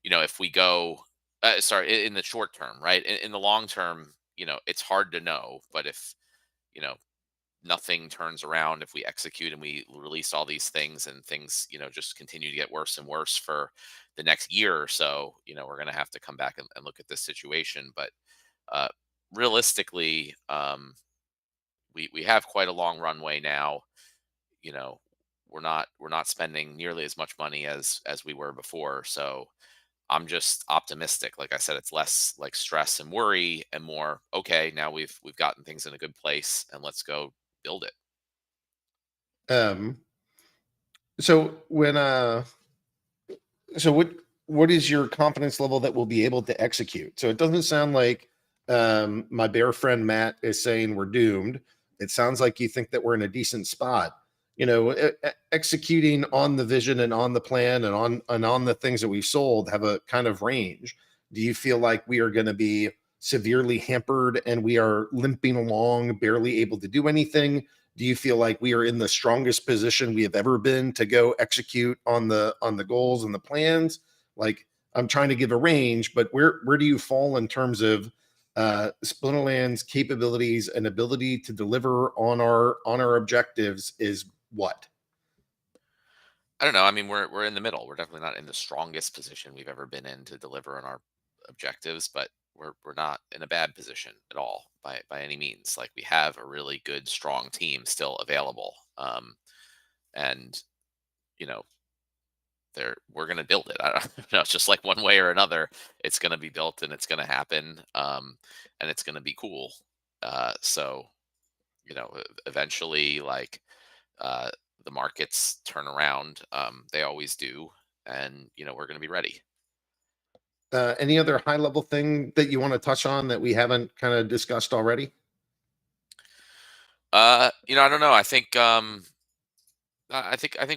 if we go, in the short term, right? In the long term, it's hard to know. But if nothing turns around, if we execute and we release all these things and things just continue to get worse and worse for the next year or so, we're going to have to come back and look at this situation. But realistically, we have quite a long runway now. We're not spending nearly as much money as we were before, so I'm just optimistic. Like I said, it's less like stress and worry and more, okay, now we've gotten things in a good place, and let's go build it. So what is your confidence level that we'll be able to execute? So it doesn't sound like my bear friend Matt is saying we're doomed. It sounds like you think that we're in a decent spot. Executing on the vision and on the plan and on the things that we've sold have a kind of range. Do you feel like we are going to be severely hampered and we are limping along, barely able to do anything? Do you feel like we are in the strongest position we have ever been to go execute on the goals and the plans? Like, I'm trying to give a range, but where do you fall in terms of Splinterland's capabilities and ability to deliver on our objectives is what? I don't know. I mean, we're in the middle. We're definitely not in the strongest position we've ever been in to deliver on our objectives, but we're not in a bad position at all by any means. Like, we have a really good, strong team still available, and we're going to build it. I don't know. It's just like one way or another, it's going to be built and it's going to happen, and it's going to be cool. So eventually, like, the markets turn around. They always do, and we're going to be ready. Any other high level thing that you want to touch on that we haven't kind of discussed already? I don't know. I think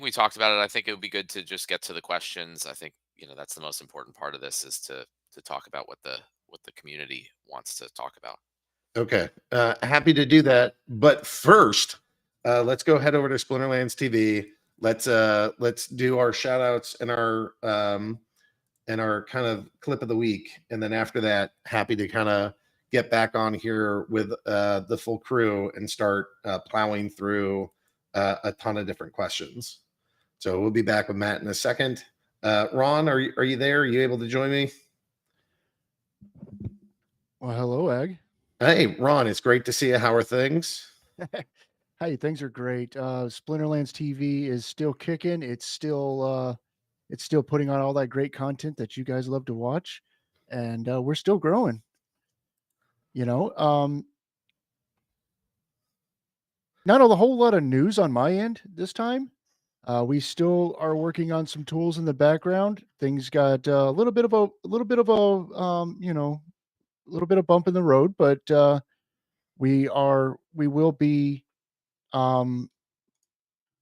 we talked about it. I think it would be good to just get to the questions. I think that's the most important part of this, is to talk about what the community wants to talk about. Okay, happy to do that. But first, let's go head over to Splinterlands TV. Let's do our shout outs and our kind of clip of the week, and then after that, happy to kind of get back on here with the full crew and start plowing through a ton of different questions. So we'll be back with Matt in a second. Ron, are you there? Are you able to join me? Well, hello, Ag. Hey, Ron, it's great to see you. How are things? Hey, things are great. Splinterlands TV is still kicking. It's still putting on all that great content that you guys love to watch, and we're still growing. Not a whole lot of news on my end this time. We still are working on some tools in the background. Things got a little bit of a little bit of bump in the road, but we will be um,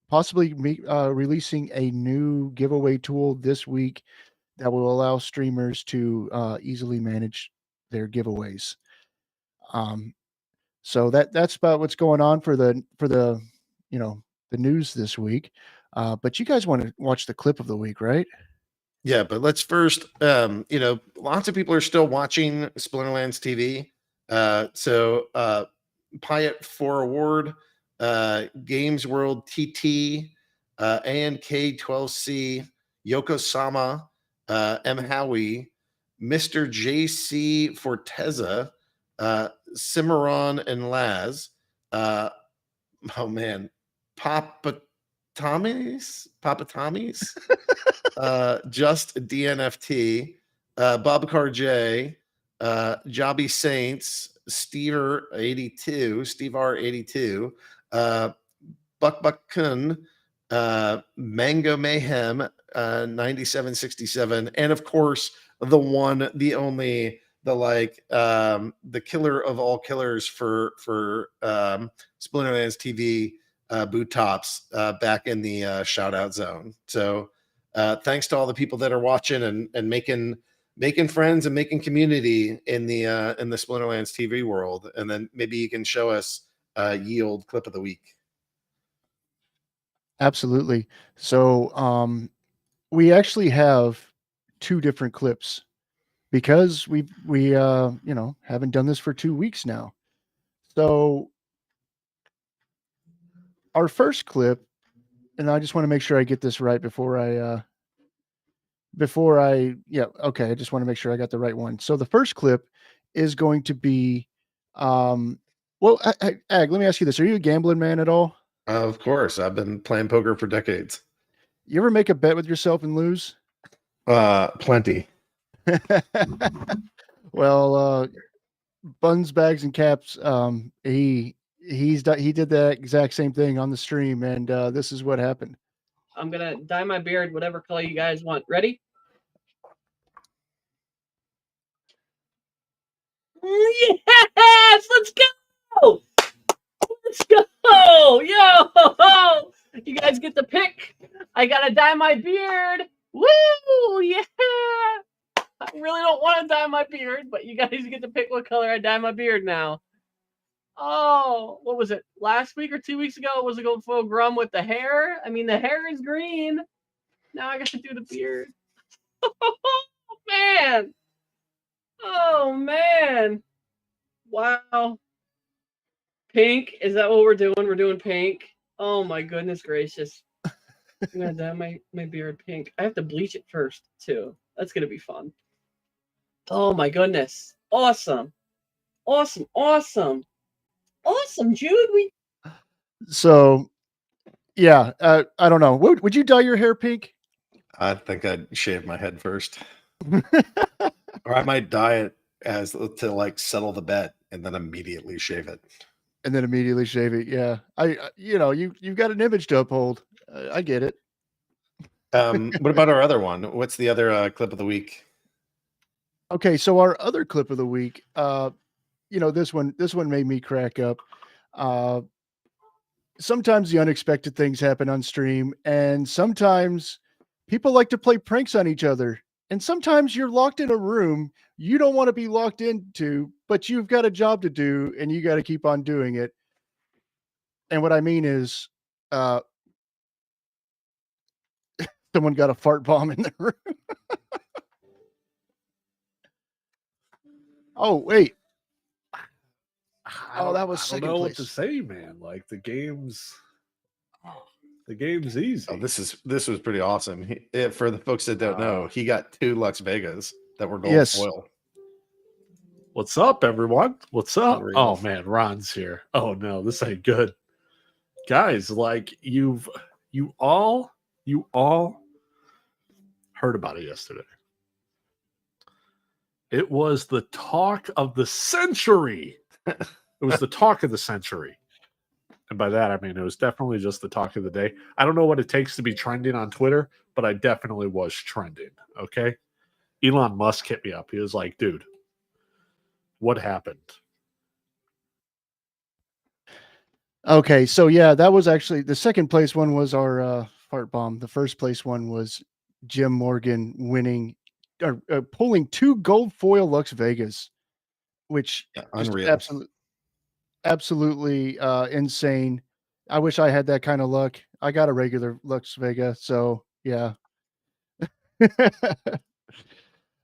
possibly releasing a new giveaway tool this week that will allow streamers to easily manage their giveaways. So that's about what's going on for the the news this week. But you guys want to watch the clip of the week, right? Yeah, but let's first, lots of people are still watching Splinterlands TV. So Pyatt 4 Award, Games World TT, ANK 12C, Yoko Sama, M. Howie, Mr. JC Forteza, Cimarron and Laz, oh man, Papa Tommy's, Just DNFT, Bobcar J, Jobby Saints, Steve R82, Buck Kun, Mango Mayhem, 9767, and of course the one, the only, the killer of all killers for Splinterlands TV, Boot Tops, back in the shout out zone. So thanks to all the people that are watching and making friends and making community in the Splinterlands TV world. And then maybe you can show us Yield clip of the week. Absolutely. So we actually have two different clips because we haven't done this for 2 weeks now. So our first clip, and I just want to make sure I get this right before I I just want to make sure I got the right one. So the first clip is going to be Ag, let me ask you this. Are you a gambling man at all? Of course. I've been playing poker for decades. You ever make a bet with yourself and lose? Plenty. Well, Buns, Bags, and Caps, he did that exact same thing on the stream, and this is what happened. I'm gonna dye my beard whatever color you guys want. Ready? Yes! Let's go! Let's go! Yo! You guys get the pick. I gotta dye my beard. Woo! Yeah! I really don't want to dye my beard, but you guys get to pick what color I dye my beard now. Oh, what was it? Last week or 2 weeks ago, it was a go full grum with the hair. I mean, the hair is green. Now I got to do the beard. Oh, man. Oh, man. Wow. Pink. Is that what we're doing? We're doing pink. Oh, my goodness gracious. I'm going to dye my beard pink. I have to bleach it first, too. That's going to be fun. Oh, my goodness. Awesome. Awesome. Awesome. Awesome, Jude. So, yeah, I don't know. Would you dye your hair pink? I think I'd shave my head first. Or I might dye it to like settle the bet and then immediately shave it. And then immediately shave it. Yeah. You've got an image to uphold. I get it. What about our other one? What's the other clip of the week? Okay, so our other clip of the week, this one made me crack up. Sometimes the unexpected things happen on stream, and sometimes people like to play pranks on each other. And sometimes you're locked in a room you don't want to be locked into, but you've got a job to do and you got to keep on doing it. And what I mean is, someone got a fart bomb in the room. Oh, wait. Oh, that was I second don't know place. what to say, man. Like the game's easy. Oh, this was pretty awesome. For the folks that don't know, he got 2 Lux Vegas that were gold foil. What's up, everyone? What's up? Unreal. Oh man, Ron's here. Oh no, this ain't good, guys. Like you all heard about it yesterday. It was the talk of the century. It was the talk of the century. And by that, I mean, it was definitely just the talk of the day. I don't know what it takes to be trending on Twitter, but I definitely was trending. Okay. Elon Musk hit me up. He was like, dude, what happened? Okay, so yeah, that was actually the second place one was our fart bomb. The first place one was Jim Morgan winning or pulling 2 gold foil Lux Vegas, which Yeah, just unreal. absolutely insane. I wish I had that kind of luck. I got a regular Lux Vega, so yeah.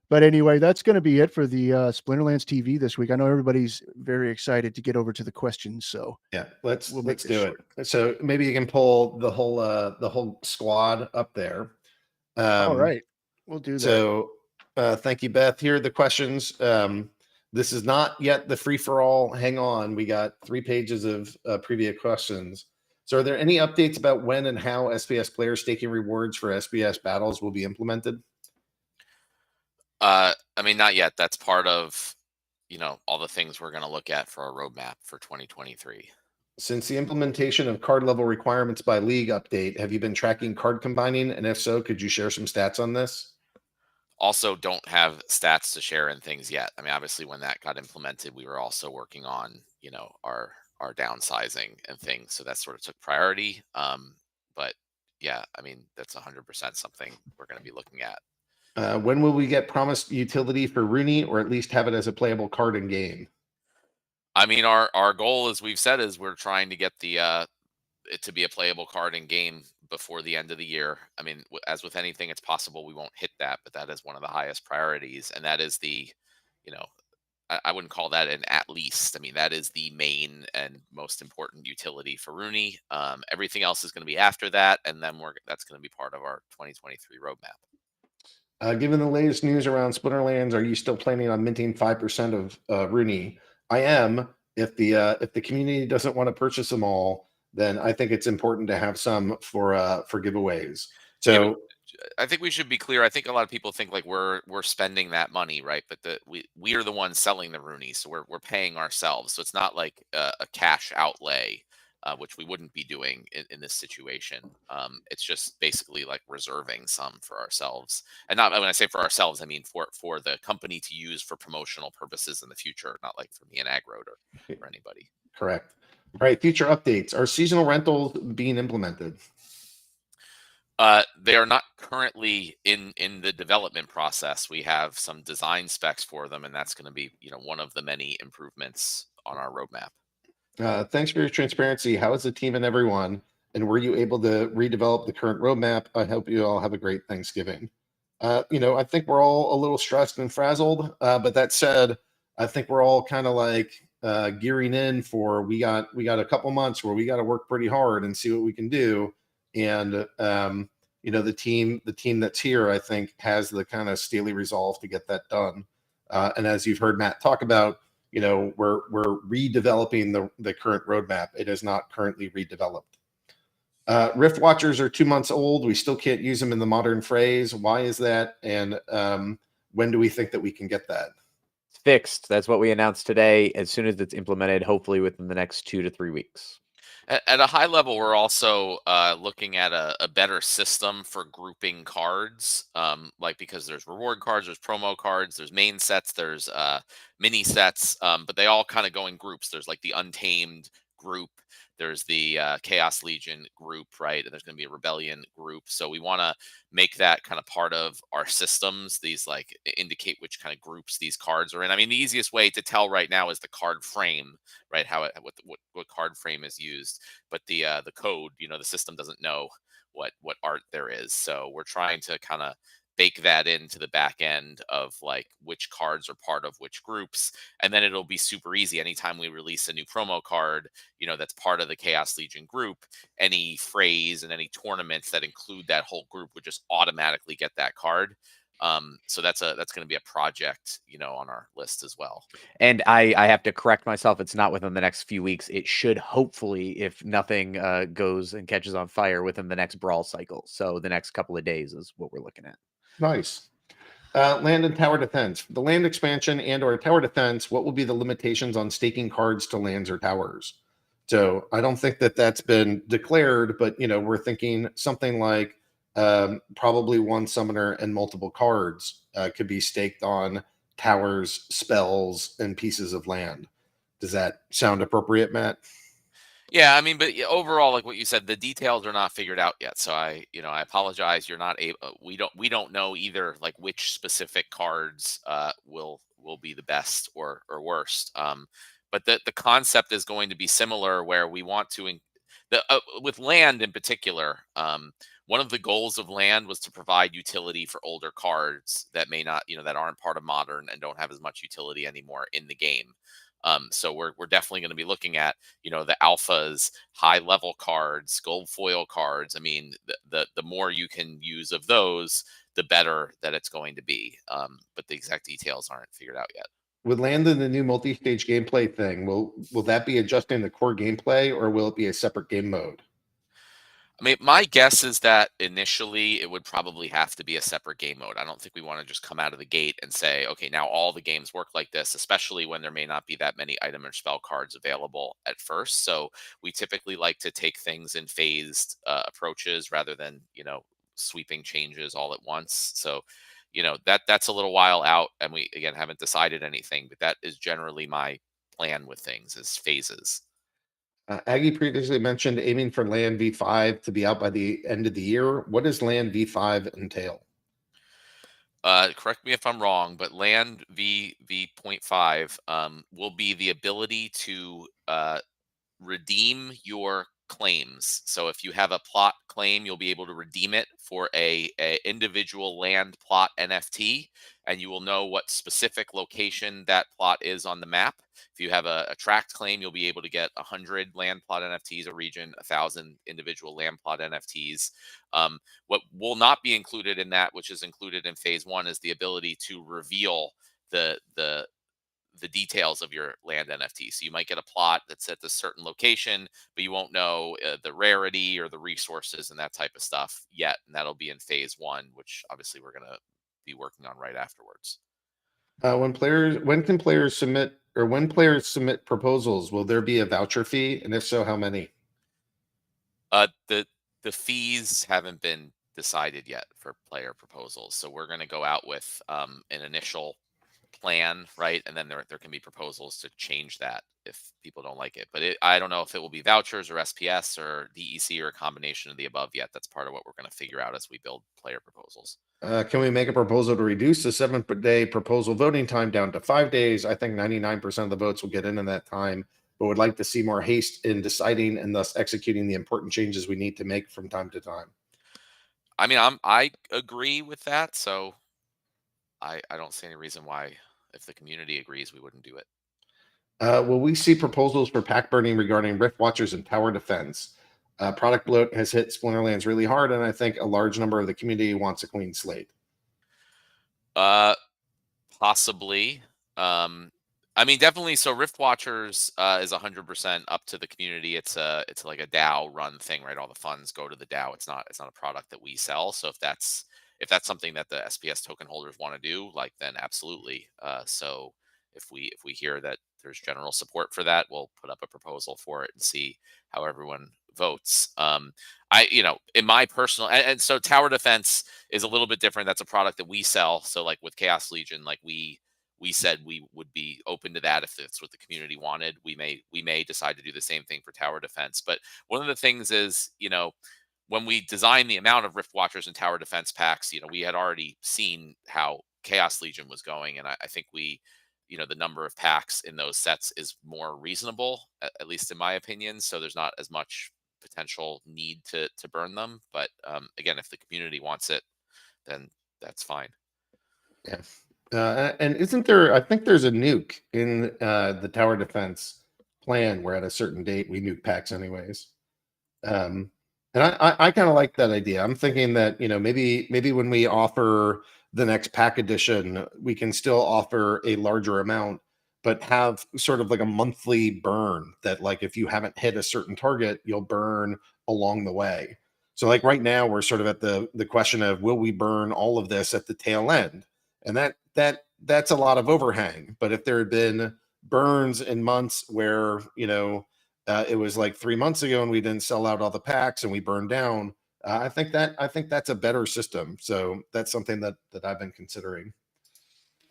But anyway, that's going to be it for the Splinterlands TV this week. I know everybody's very excited to get over to the questions, so Yeah, let's we'll make this do short. it. So maybe you can pull the whole squad up there. All right, we'll do that. So thank you, Beth. Here are the questions. This is not yet the free for all. Hang on, we got 3 pages of previous questions. So are there any updates about when and how SPS player staking rewards for SPS battles will be implemented? I mean, not yet. That's part of, all the things we're going to look at for our roadmap for 2023. Since the implementation of card level requirements by league update, have you been tracking card combining? And if so, could you share some stats on this? Also, don't have stats to share and things yet. I mean, obviously, when that got implemented, we were also working on, our downsizing and things. So that sort of took priority. But yeah, I mean, that's 100% something we're going to be looking at. When will we get promised utility for Rooney, or at least have it as a playable card in game? I mean, our goal, as we've said, is we're trying to get it to be a playable card in game before the end of the year. I mean, as with anything, it's possible we won't hit that, but that is one of the highest priorities, and that is I wouldn't call that an at least. I mean, that is the main and most important utility for Rooney. Everything else is going to be after that, and then that's going to be part of our 2023 roadmap. Given the latest news around Splinterlands, are you still planning on minting 5% of Rooney? I am. If the community doesn't want to purchase them all, then I think it's important to have some for giveaways. So yeah, I think we should be clear. I think a lot of people think like we're spending that money, right? But we are the ones selling the Rooney, so we're paying ourselves. So it's not like a cash outlay. Which we wouldn't be doing in this situation. It's just basically like reserving some for ourselves, and not when I say for ourselves, I mean for the company to use for promotional purposes in the future, not like for me and Agrod or anybody. Correct. All right. Future updates. Are seasonal rentals being implemented? They are not currently in the development process. We have some design specs for them, and that's going to be one of the many improvements on our roadmap. Thanks for your transparency. How is the team and everyone? And were you able to redevelop the current roadmap? I hope you all have a great Thanksgiving. I think we're all a little stressed and frazzled. But that said, I think we're all kind of like gearing in for we got a couple months where we got to work pretty hard and see what we can do. And the team that's here, I think, has the kind of steely resolve to get that done. And as you've heard Matt talk about, we're redeveloping the current roadmap. It is not currently redeveloped. Rift Watchers are 2 months old. We still can't use them in the modern phrase. Why is that? And when do we think that we can get that? It's fixed. That's what we announced today. As soon as it's implemented, hopefully within the next 2 to 3 weeks. At a high level, we're also looking at a better system for grouping cards, because there's reward cards, there's promo cards, there's main sets, there's mini sets, but they all kind of go in groups. There's like the Untamed group, there's the Chaos Legion group, right? And there's going to be a Rebellion group. So we want to make that kind of part of our systems. These like indicate which kind of groups these cards are in. I mean, the easiest way to tell right now is the card frame, right? What card frame is used, but the code, the system doesn't know what art there is. So we're trying to kind of bake that into the back end of like which cards are part of which groups, and then it'll be super easy. Anytime we release a new promo card, that's part of the Chaos Legion group, any phrase and any tournaments that include that whole group would just automatically get that card. So that's going to be a project, on our list as well. And I have to correct myself. It's not within the next few weeks. It should hopefully, if nothing goes and catches on fire, within the next Brawl cycle. So the next couple of days is what we're looking at. Nice. Land and tower defense. For the land expansion and or tower defense, what will be the limitations on staking cards to lands or towers? So I don't think that that's been declared, but we're thinking something like probably one summoner and multiple cards could be staked on towers, spells, and pieces of land. Does that sound appropriate, Matt? Yeah, I mean, but overall, like what you said, the details are not figured out yet. So I apologize. You're not able. We don't know either, like which specific cards will be the best or worst. But the concept is going to be similar, where we want to with land in particular. One of the goals of land was to provide utility for older cards that may not, that aren't part of modern and don't have as much utility anymore in the game. So we're definitely going to be looking at, the alphas, high level cards, gold foil cards. I mean, the more you can use of those, the better that it's going to be. But the exact details aren't figured out yet. With land in the new multi-stage gameplay thing, will that be adjusting the core gameplay, or will it be a separate game mode? I mean, my guess is that initially it would probably have to be a separate game mode. I don't think we want to just come out of the gate and say, okay, now all the games work like this, especially when there may not be that many item or spell cards available at first. So we typically like to take things in phased approaches rather than, sweeping changes all at once. So, that's a little while out, and we, again, haven't decided anything, but that is generally my plan with things, is phases. Aggie previously mentioned aiming for Land V5 to be out by the end of the year. What does Land V5 entail? Correct me if I'm wrong, but Land V.5 will be the ability to redeem your claims. So if you have a plot claim, you'll be able to redeem it for a individual land plot NFT, and you will know what specific location that plot is on the map. If you have a tract claim, you'll be able to get 100 land plot NFTs a region, 1,000 individual land plot NFTs. What will not be included in that, which is included in phase 1, is the ability to reveal the details of your land NFT. So you might get a plot that's at a certain location, but you won't know the rarity or the resources and that type of stuff yet. And that'll be in phase 1, which obviously we're going to be working on right afterwards. When players submit proposals, will there be a voucher fee? And if so, how many? The fees haven't been decided yet for player proposals. So we're going to go out with an initial plan, right? And then there can be proposals to change that if people don't like it. But I don't know if it will be vouchers or SPS or DEC or a combination of the above yet. That's part of what we're going to figure out as we build player proposals. Can we make a proposal to reduce the 7-day proposal voting time down to 5 days? I think 99% of the votes will get in that time, but would like to see more haste in deciding and thus executing the important changes we need to make from time to time. I mean, I agree with that. So I don't see any reason why, if the community agrees, we wouldn't do it. Will we see proposals for pack burning regarding Rift Watchers and tower defense? Product bloat has hit Splinterlands really hard, and I think a large number of the community wants a clean slate. Possibly. I mean, definitely. So Rift Watchers is 100% up to the community. It's like a DAO run thing, right? All the funds go to the DAO. It's not a product that we sell. So if that's something that the SPS token holders want to do, like, then absolutely. So if we hear that there's general support for that, we'll put up a proposal for it and see how everyone votes. In my personal, and so tower defense is a little bit different. That's a product that we sell. So like with Chaos Legion, like we said we would be open to that if that's what the community wanted. We may decide to do the same thing for tower defense. But one of the things is, when we designed the amount of Rift Watchers and tower defense packs, we had already seen how Chaos Legion was going, and I think the number of packs in those sets is more reasonable, at least in my opinion. So there's not as much potential need to burn them. But again, if the community wants it, then that's fine. Yeah. And isn't there? I think there's a nuke in the tower defense plan where at a certain date we nuke packs anyways. And I kind of like that idea. I'm thinking that maybe when we offer the next pack edition, we can still offer a larger amount, but have sort of like a monthly burn that, like, if you haven't hit a certain target, you'll burn along the way. So like right now we're sort of at the question of, will we burn all of this at the tail end? And that's a lot of overhang. But if there had been burns in months where, It was like 3 months ago, and we didn't sell out all the packs, and we burned down. I think that's a better system. So that's something that I've been considering.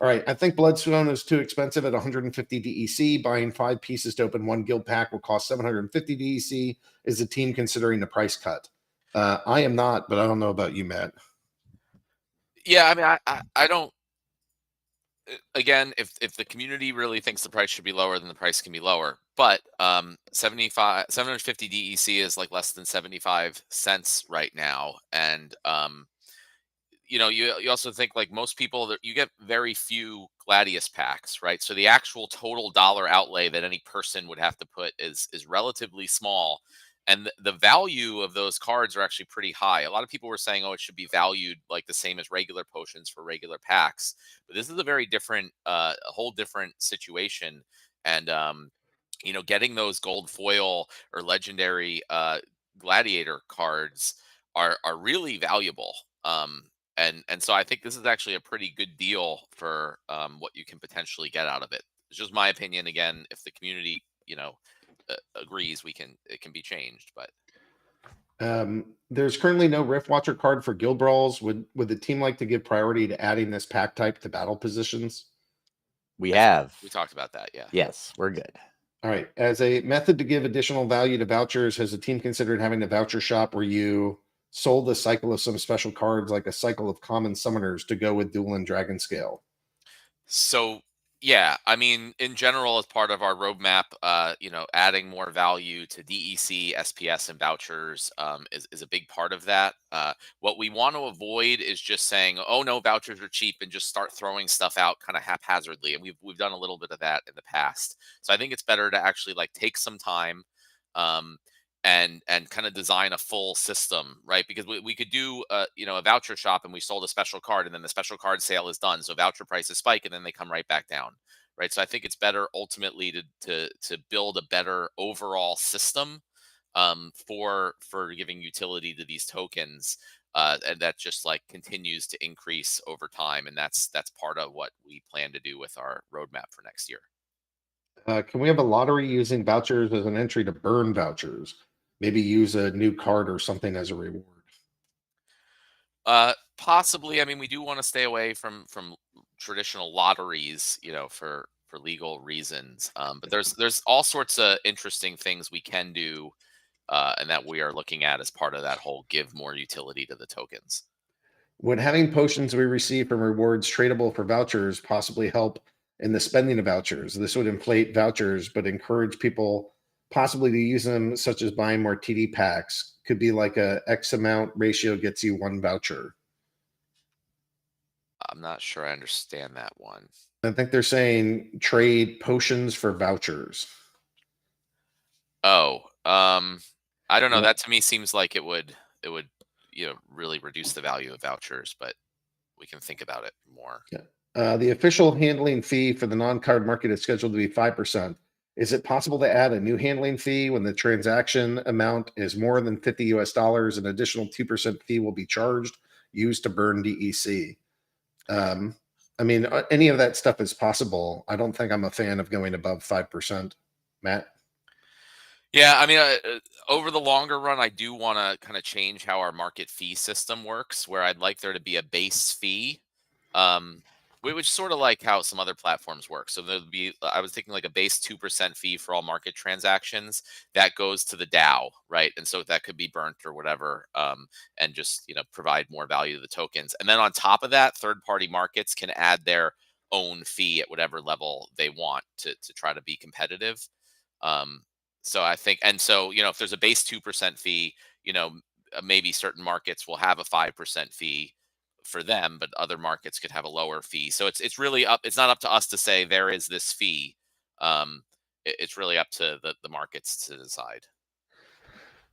All right, I think Bloodstone is too expensive at 150 DEC. Buying 5 pieces to open 1 guild pack will cost 750 DEC. Is the team considering the price cut? I am not, but I don't know about you, Matt. Yeah, I mean, I don't. Again, if the community really thinks the price should be lower, then the price can be lower. But 750 DEC is like less than 75 cents right now, and you know, you also think like most people that you get very few Gladius packs, right? So the actual total dollar outlay that any person would have to put is relatively small, and the value of those cards are actually pretty high. A lot of people were saying, oh, it should be valued like the same as regular potions for regular packs, but this is a very different, a whole different situation. And you know, getting those gold foil or legendary gladiator cards are really valuable. And so I think this is actually a pretty good deal for what you can potentially get out of it. It's just my opinion. Again, if the community, you know, agrees, it can be changed. But there's currently no Rift Watcher card for Guild Brawls. Would the team like to give priority to adding this pack type to battle positions? We have. we talked about that. Yeah. Yes, we're good. All right. As a method to give additional value to vouchers, has the team considered having a voucher shop where you sold a cycle of some special cards, like a cycle of common summoners, to go with Duel and Dragon Scale? So yeah, I mean, in general, as part of our roadmap, you know, adding more value to DEC, SPS, and vouchers is a big part of that. What we want to avoid is just saying, "Oh no, vouchers are cheap," and just start throwing stuff out kind of haphazardly. And we've done a little bit of that in the past. So I think it's better to actually like take some time. And kind of design a full system, right? Because we could do you know, a voucher shop, and we sold a special card, and then the special card sale is done, so voucher prices spike, and then they come right back down, right? So I think it's better ultimately to build a better overall system for giving utility to these tokens, and that just like continues to increase over time, and that's part of what we plan to do with our roadmap for next year. Can we have a lottery using vouchers as an entry to burn vouchers? Maybe use a new card or something as a reward. Possibly. I mean, we do want to stay away from traditional lotteries, you know, for legal reasons. But there's all sorts of interesting things we can do, and that we are looking at as part of that whole give more utility to the tokens. Would having potions we receive from rewards tradable for vouchers possibly help in the spending of vouchers? This would inflate vouchers, but encourage people possibly to use them, such as buying more TD packs. Could be like a X amount ratio gets you 1 voucher. I'm not sure I understand that one. I think they're saying trade potions for vouchers. Oh, I don't know. Yeah. That to me seems like it would, you know, really reduce the value of vouchers, but we can think about it more. Yeah. The official handling fee for the non-card market is scheduled to be 5%. Is it possible to add a new handling fee when the transaction amount is more than $50 US? An additional 2% fee will be charged, used to burn DEC. I mean, any of that stuff is possible. I don't think I'm a fan of going above 5%. Matt? Yeah, I mean, over the longer run, I do want to kind of change how our market fee system works, where I'd like there to be a base fee, which is sort of like how some other platforms work. So there'd be, I was thinking like a base 2% fee for all market transactions that goes to the DAO, right? And so that could be burnt or whatever, and just, you know, provide more value to the tokens. And then on top of that, third-party markets can add their own fee at whatever level they want to try to be competitive. So I think, and so, you know, if there's a base 2% fee, you know, maybe certain markets will have a 5% fee for them, but other markets could have a lower fee. So it's really up. It's not up to us to say there is this fee. It's really up to the markets to decide.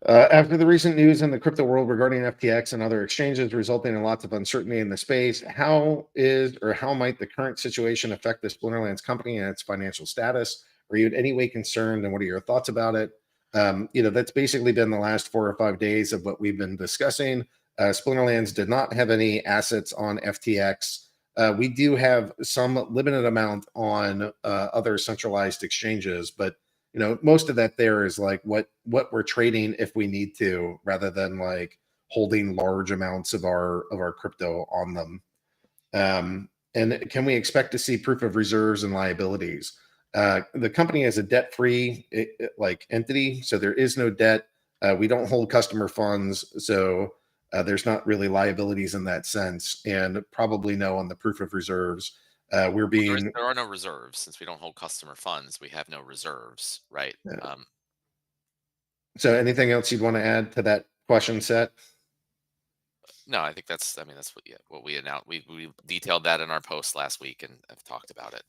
After the recent news in the crypto world regarding FTX and other exchanges, resulting in lots of uncertainty in the space, how might the current situation affect the Splinterlands company and its financial status? Are you in any way concerned, and what are your thoughts about it? You know, that's basically been the last 4 or 5 days of what we've been discussing. Splinterlands did not have any assets on FTX. We do have some limited amount on other centralized exchanges, but most of that there is like what we're trading if we need to, rather than like holding large amounts of our crypto on them. And can we expect to see proof of reserves and liabilities? The company is a debt-free like entity, so there is no debt. We don't hold customer funds, so there's not really liabilities in that sense, and probably no on the proof of reserves. There are no reserves since we don't hold customer funds. We have no reserves, right? Yeah. So anything else you'd want to add to that question set? No, I think that's what we announced. We detailed that in our post last week and have talked about it.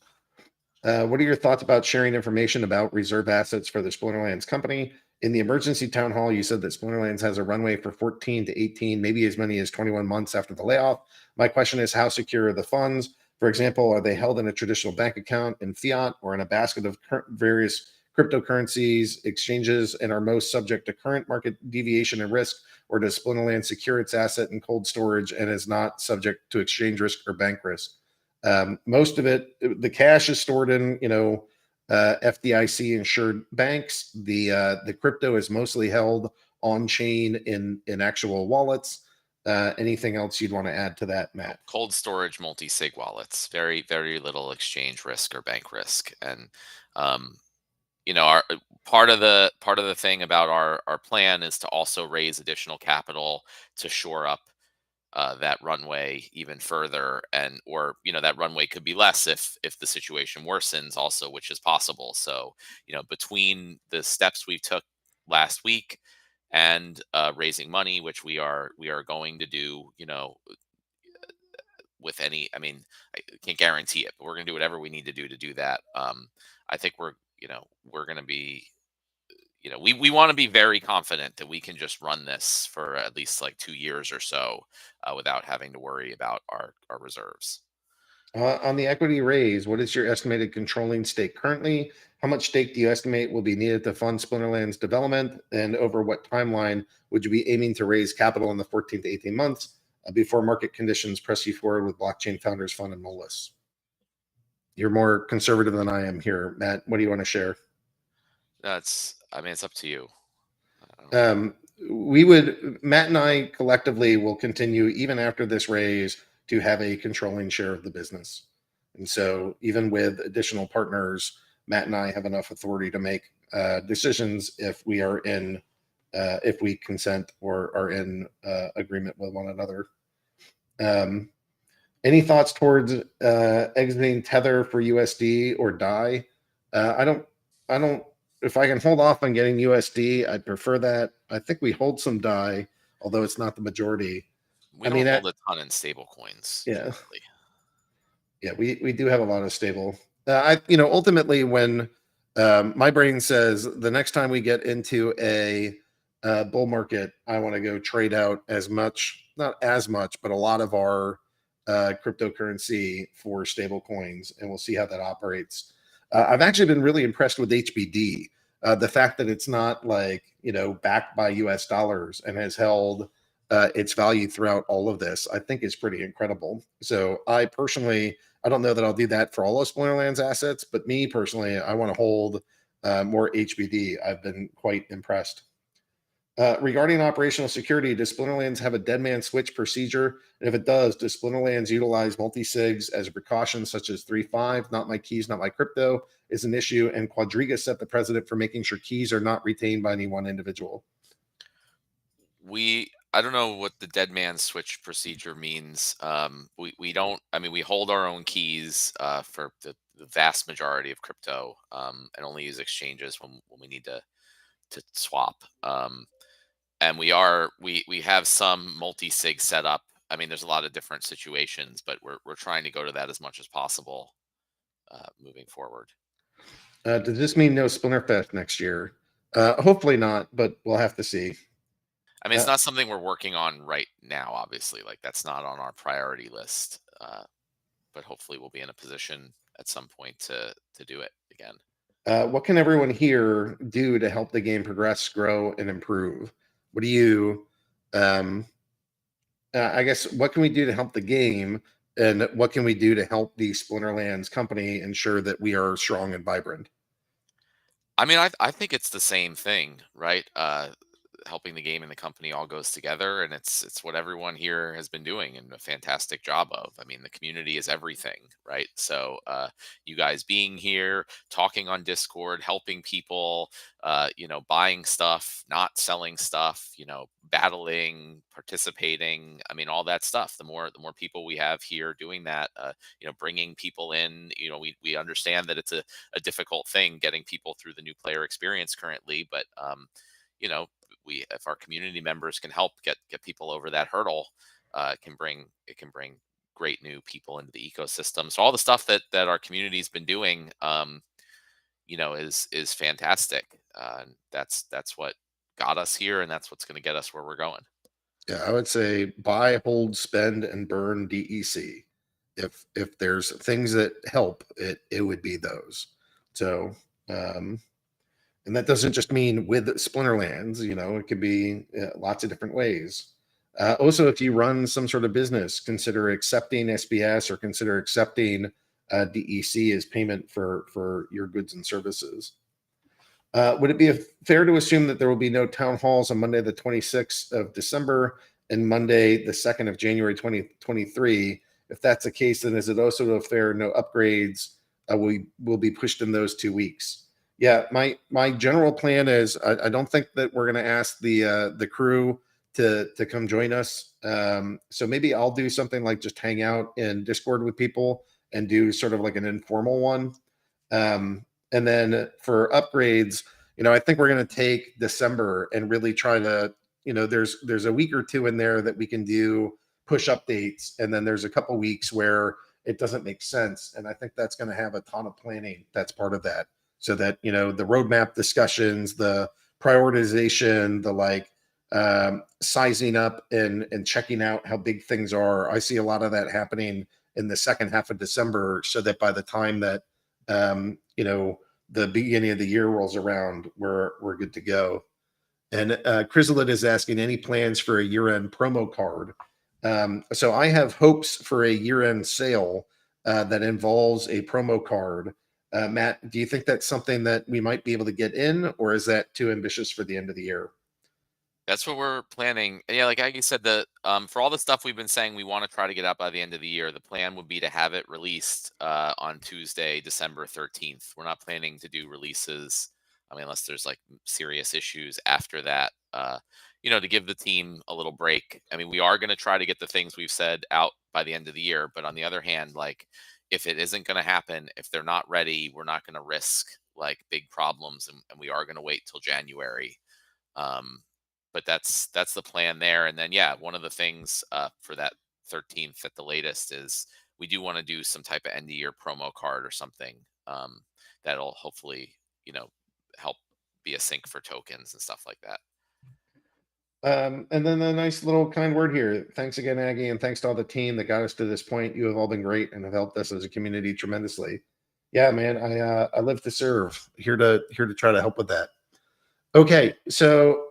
What are your thoughts about sharing information about reserve assets for the Splinterlands company? In the emergency town hall, you said that Splinterlands has a runway for 14 to 18, maybe as many as 21 months after the layoff. My question is, how secure are the funds? For example, are they held in a traditional bank account in fiat or in a basket of various cryptocurrencies, exchanges, and are most subject to current market deviation and risk? Or does Splinterlands secure its asset in cold storage and is not subject to exchange risk or bank risk? Most of it, the cash is stored in, FDIC insured banks. The crypto is mostly held on chain in actual wallets. Anything else you'd want to add to that, Matt? Cold storage multi-sig wallets, very, very little exchange risk or bank risk. And, our part of the thing about our plan is to also raise additional capital to shore up that runway even further, or that runway could be less if the situation worsens also, which is possible. So between the steps we took last week and raising money, which we are going to do, with any, I can't guarantee it, but we're going to do whatever we need to do that. I think we're going to be, we want to be very confident that we can just run this for at least like 2 years or so without having to worry about our reserves. On the equity raise, what is your estimated controlling stake currently? How much stake do you estimate will be needed to fund Splinterlands development? And over what timeline would you be aiming to raise capital in the 14 to 18 months before market conditions press you forward with Blockchain Founders Fund and Molus? You're more conservative than I am here, Matt. What do you want to share? It's up to you. Matt and I collectively will continue even after this raise to have a controlling share of the business. And so even with additional partners, Matt and I have enough authority to make decisions if we are if we consent or are in agreement with one another. Any thoughts towards exiting Tether for USD or DAI? I don't. If I can hold off on getting USD, I'd prefer that. I think we hold some DAI, although it's not the majority. We don't hold a ton in stable coins. Yeah. Generally. Yeah, we do have a lot of stable. Ultimately, when my brain says the next time we get into a bull market, I want to go trade out not as much, but a lot of our cryptocurrency for stable coins, and we'll see how that operates. I've actually been really impressed with HBD. The fact that it's not backed by US dollars and has held its value throughout all of this, I think is pretty incredible. So I personally, I don't know that I'll do that for all of Splinterlands assets, but me personally, I want to hold more HBD. I've been quite impressed. Regarding operational security, does Splinterlands have a dead man switch procedure? And if it does Splinterlands utilize multi-sigs as a precaution, such as 3.5, not my keys, not my crypto, is an issue, and Quadriga set the precedent for making sure keys are not retained by any one individual? I don't know what the dead man switch procedure means. We don't, we hold our own keys for the vast majority of crypto and only use exchanges when we need to swap. And we have some multi-sig set up. There's a lot of different situations, but we're trying to go to that as much as possible moving forward. Does this mean no Splinterfest next year? Hopefully not, but we'll have to see. It's not something we're working on right now, obviously. That's not on our priority list. But hopefully we'll be in a position at some point to do it again. What can everyone here do to help the game progress, grow, and improve? What do you, I guess, what can we do to help the game, and what can we do to help the Splinterlands company ensure that we are strong and vibrant? I mean, I think it's the same thing, right? Helping the game and the company all goes together, and it's what everyone here has been doing and a fantastic job of. I mean, the community is everything, right? So you guys being here, talking on Discord, helping people, buying stuff, not selling stuff, battling, participating. I mean, all that stuff. The more people we have here doing that, bringing people in. We understand that it's a difficult thing getting people through the new player experience currently, but you know if our community members can help get people over that hurdle, it can bring great new people into the ecosystem. So all the stuff that our community's been doing, is fantastic. That's what got us here, and that's what's going to get us where we're going. Yeah, I would say buy, hold, spend, and burn DEC. If there's things that help, it would be those. So, and that doesn't just mean with Splinterlands. It could be lots of different ways. Also, if you run some sort of business, consider accepting SBS or consider accepting DEC as payment for your goods and services. Would it be fair to assume that there will be no town halls on Monday, the 26th of December and Monday, the 2nd of January, 2023? If that's the case, then is it also fair no upgrades will be pushed in those 2 weeks? Yeah, my general plan is I don't think that we're going to ask the crew to come join us. So maybe I'll do something like just hang out in Discord with people and do sort of like an informal one. And then for upgrades, I think we're going to take December and really try to, there's a week or two in there that we can do push updates. And then there's a couple weeks where it doesn't make sense. And I think that's going to have a ton of planning. That's part of that. So that, the roadmap discussions, the prioritization, the sizing up and checking out how big things are. I see a lot of that happening in the second half of December, so that by the time that, the beginning of the year rolls around, we're good to go. And Chrysalid is asking any plans for a year-end promo card. So I have hopes for a year-end sale that involves a promo card. Matt, do you think that's something that we might be able to get in, or is that too ambitious for the end of the year? That's what we're planning. Yeah, like Aggie said, for all the stuff we've been saying we want to try to get out by the end of the year, the plan would be to have it released on Tuesday, December 13th. We're not planning to do releases, unless there's like serious issues after that, to give the team a little break. We are going to try to get the things we've said out by the end of the year, but on the other hand, if it isn't going to happen, if they're not ready, we're not going to risk big problems, and we are going to wait till January. But that's the plan there. And then, one of the things for that 13th at the latest is we do want to do some type of end of year promo card or something that'll hopefully, help be a sync for tokens and stuff like that. And then a nice little kind word here. Thanks again, Aggie, and thanks to all the team that got us to this point. You have all been great and have helped us as a community tremendously. Yeah, man, I live to serve. Here to try to help with that. Okay, so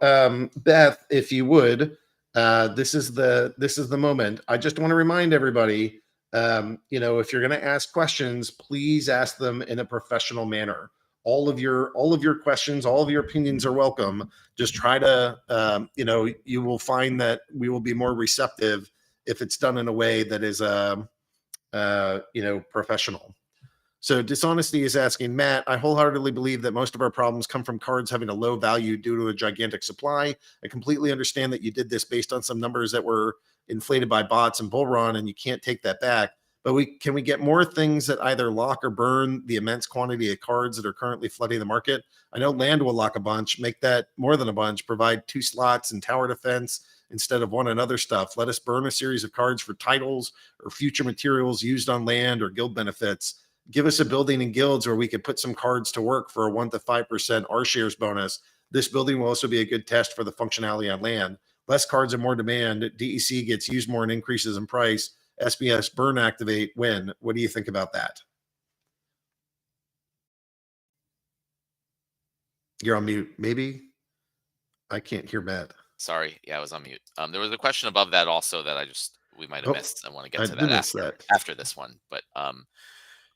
Beth, if you would, this is the moment. I just want to remind everybody, if you're going to ask questions, please ask them in a professional manner. All of your questions, all of your opinions are welcome. Just try to, you will find that we will be more receptive if it's done in a way that is, professional. So Dishonesty is asking, Matt, I wholeheartedly believe that most of our problems come from cards having a low value due to a gigantic supply. I completely understand that you did this based on some numbers that were inflated by bots and bull run, and you can't take that back. But can we get more things that either lock or burn the immense quantity of cards that are currently flooding the market? I know land will lock a bunch, make that more than a bunch, provide 2 slots and tower defense instead of 1 and other stuff. Let us burn a series of cards for titles or future materials used on land or guild benefits. Give us a building in guilds where we could put some cards to work for a 1 to 5% R shares bonus. This building will also be a good test for the functionality on land. Less cards and more demand. DEC gets used more and increases in price. SBS burn activate win. What do you think about that? You're on mute. Maybe I can't hear Matt. Sorry. Yeah, I was on mute. There was a question above that also that we might have missed. I want to get to that after this one. But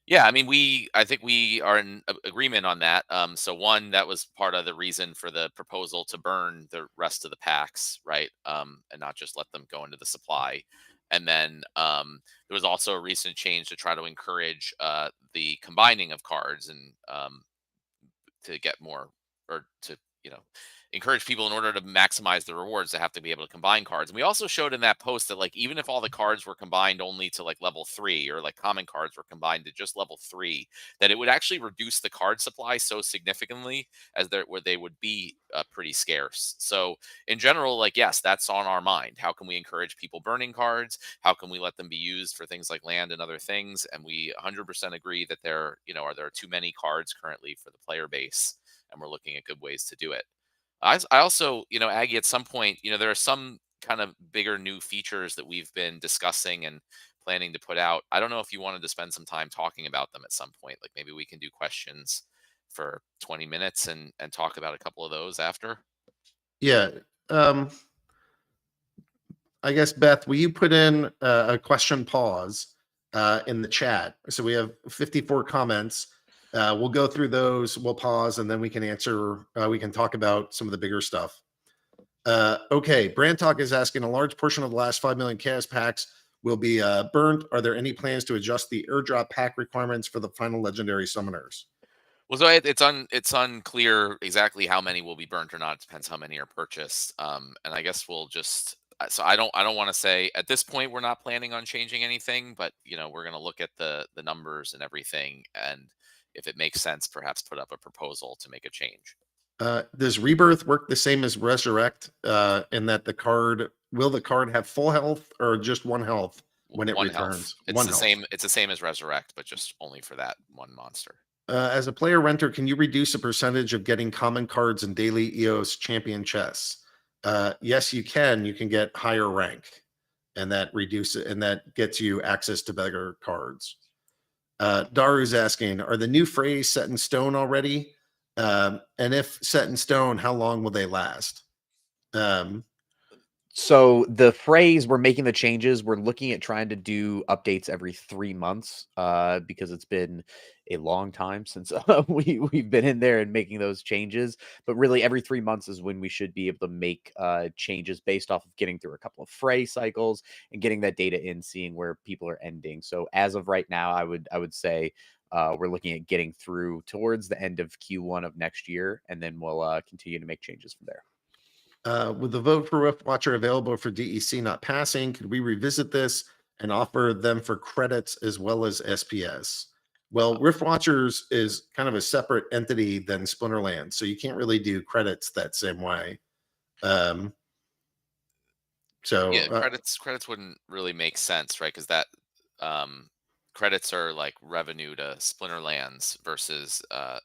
Yeah, I mean, I think we are in agreement on that. So one, that was part of the reason for the proposal to burn the rest of the packs, right? And not just let them go into the supply. And then there was also a recent change to try to encourage the combining of cards and to get more, or to, you know, encourage people in order to maximize the rewards to have to be able to combine cards. And we also showed in that post that, like, even if all the cards were combined only to like level 3, or like common cards were combined to just level 3, that it would actually reduce the card supply so significantly as there where they would be pretty scarce. So in general, like, yes, that's on our mind. How can we encourage people burning cards? How can we let them be used for things like land and other things? And we 100% agree that there, there are too many cards currently for the player base, and we're looking at good ways to do it. I also, Aggie, at some point, there are some kind of bigger new features that we've been discussing and planning to put out. I don't know if you wanted to spend some time talking about them at some point. Like, maybe we can do questions for 20 minutes and talk about a couple of those after. Yeah. I guess, Beth, will you put in a question pause in the chat? So we have 54 comments. We'll go through those, we'll pause, and then we can answer, we can talk about some of the bigger stuff. Okay, Brand Talk is asking, a large portion of the last 5 million chaos packs will be burnt. Are there any plans to adjust the airdrop pack requirements for the final legendary summoners? Well, so it's unclear exactly how many will be burnt or not. It depends how many are purchased. And I guess we'll just, so I don't want to say at this point we're not planning on changing anything, but we're going to look at the numbers and everything, and if it makes sense, perhaps put up a proposal to make a change. Does Rebirth work the same as Resurrect in that will the card have full health or just 1 health when it returns? It's the same. It's the same as Resurrect, but just only for that one monster. As a player renter, can you reduce the percentage of getting common cards in daily EOS champion chests? Yes, you can. You can get higher rank, and that gets you access to better cards. Daru's asking, are the new phrase set in stone already? And if set in stone, how long will they last? So the phrase, we're making the changes, we're looking at trying to do updates every 3 months because it's been a long time since we've been in there and making those changes. But really, every 3 months is when we should be able to make changes based off of getting through a couple of fray cycles and getting that data in, seeing where people are ending. So as of right now, I would say we're looking at getting through towards the end of Q1 of next year, and then we'll continue to make changes from there. With the vote for Rift Watcher available for DEC not passing, could we revisit this and offer them for credits as well as SPS? Well, Rift Watchers is kind of a separate entity than Splinterlands, so you can't really do credits that same way. So yeah, credits wouldn't really make sense, right? Because that credits are like revenue to Splinterlands versus the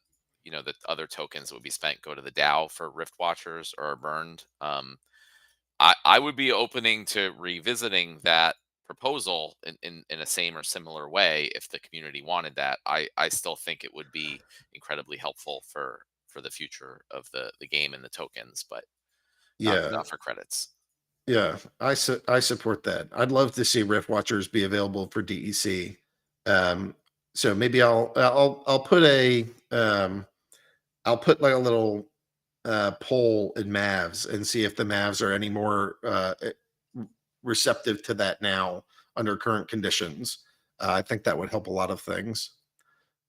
other tokens that would be spent go to the DAO for Rift Watchers or are burned. I would be opening to revisiting that proposal in a same or similar way if the community wanted that. I still think it would be incredibly helpful for the future of the game and the tokens, but not for credits. Yeah, I support that. I'd love to see Rift Watchers be available for DEC. So maybe I'll put like a little poll in Mavs and see if the Mavs are any more receptive to that now under current conditions. I think that would help a lot of things.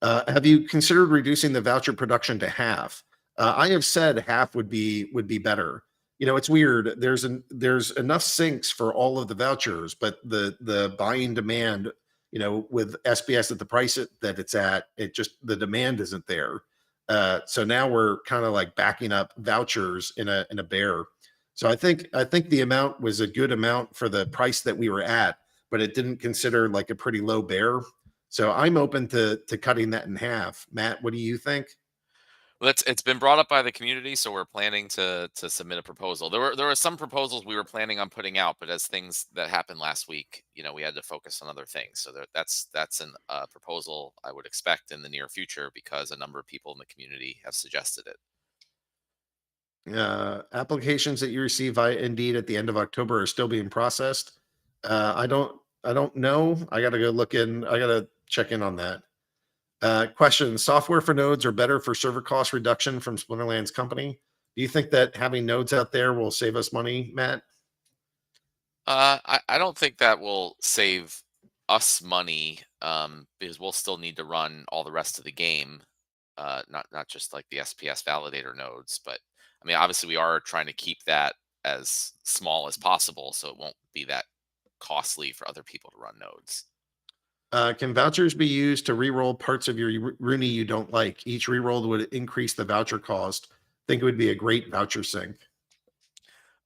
Have you considered reducing the voucher production to half? I have said half would be better. It's weird. There's enough sinks for all of the vouchers, but the buying demand, with SPS at the price that it's at, the demand isn't there. So now we're kind of like backing up vouchers in a bear. So I think the amount was a good amount for the price that we were at, but it didn't consider like a pretty low bear. So I'm open to cutting that in half. Matt, what do you think? Well, it's been brought up by the community, so we're planning to submit a proposal. There were some proposals we were planning on putting out, but as things that happened last week, we had to focus on other things. So that's a proposal I would expect in the near future because a number of people in the community have suggested it. Applications that you receive via Indeed at the end of October are still being processed. I don't know. I got to go look in. I got to check in on that. Question: software for nodes are better for server cost reduction from Splinterlands company. Do you think that having nodes out there will save us money, Matt? I don't think that will save us money, because we'll still need to run all the rest of the game, not just like the SPS validator nodes. But I mean, obviously, we are trying to keep that as small as possible, so it won't be that costly for other people to run nodes. Can vouchers be used to re-roll parts of your Rooney you don't like? Each re-roll would increase the voucher cost. Think it would be a great voucher sync.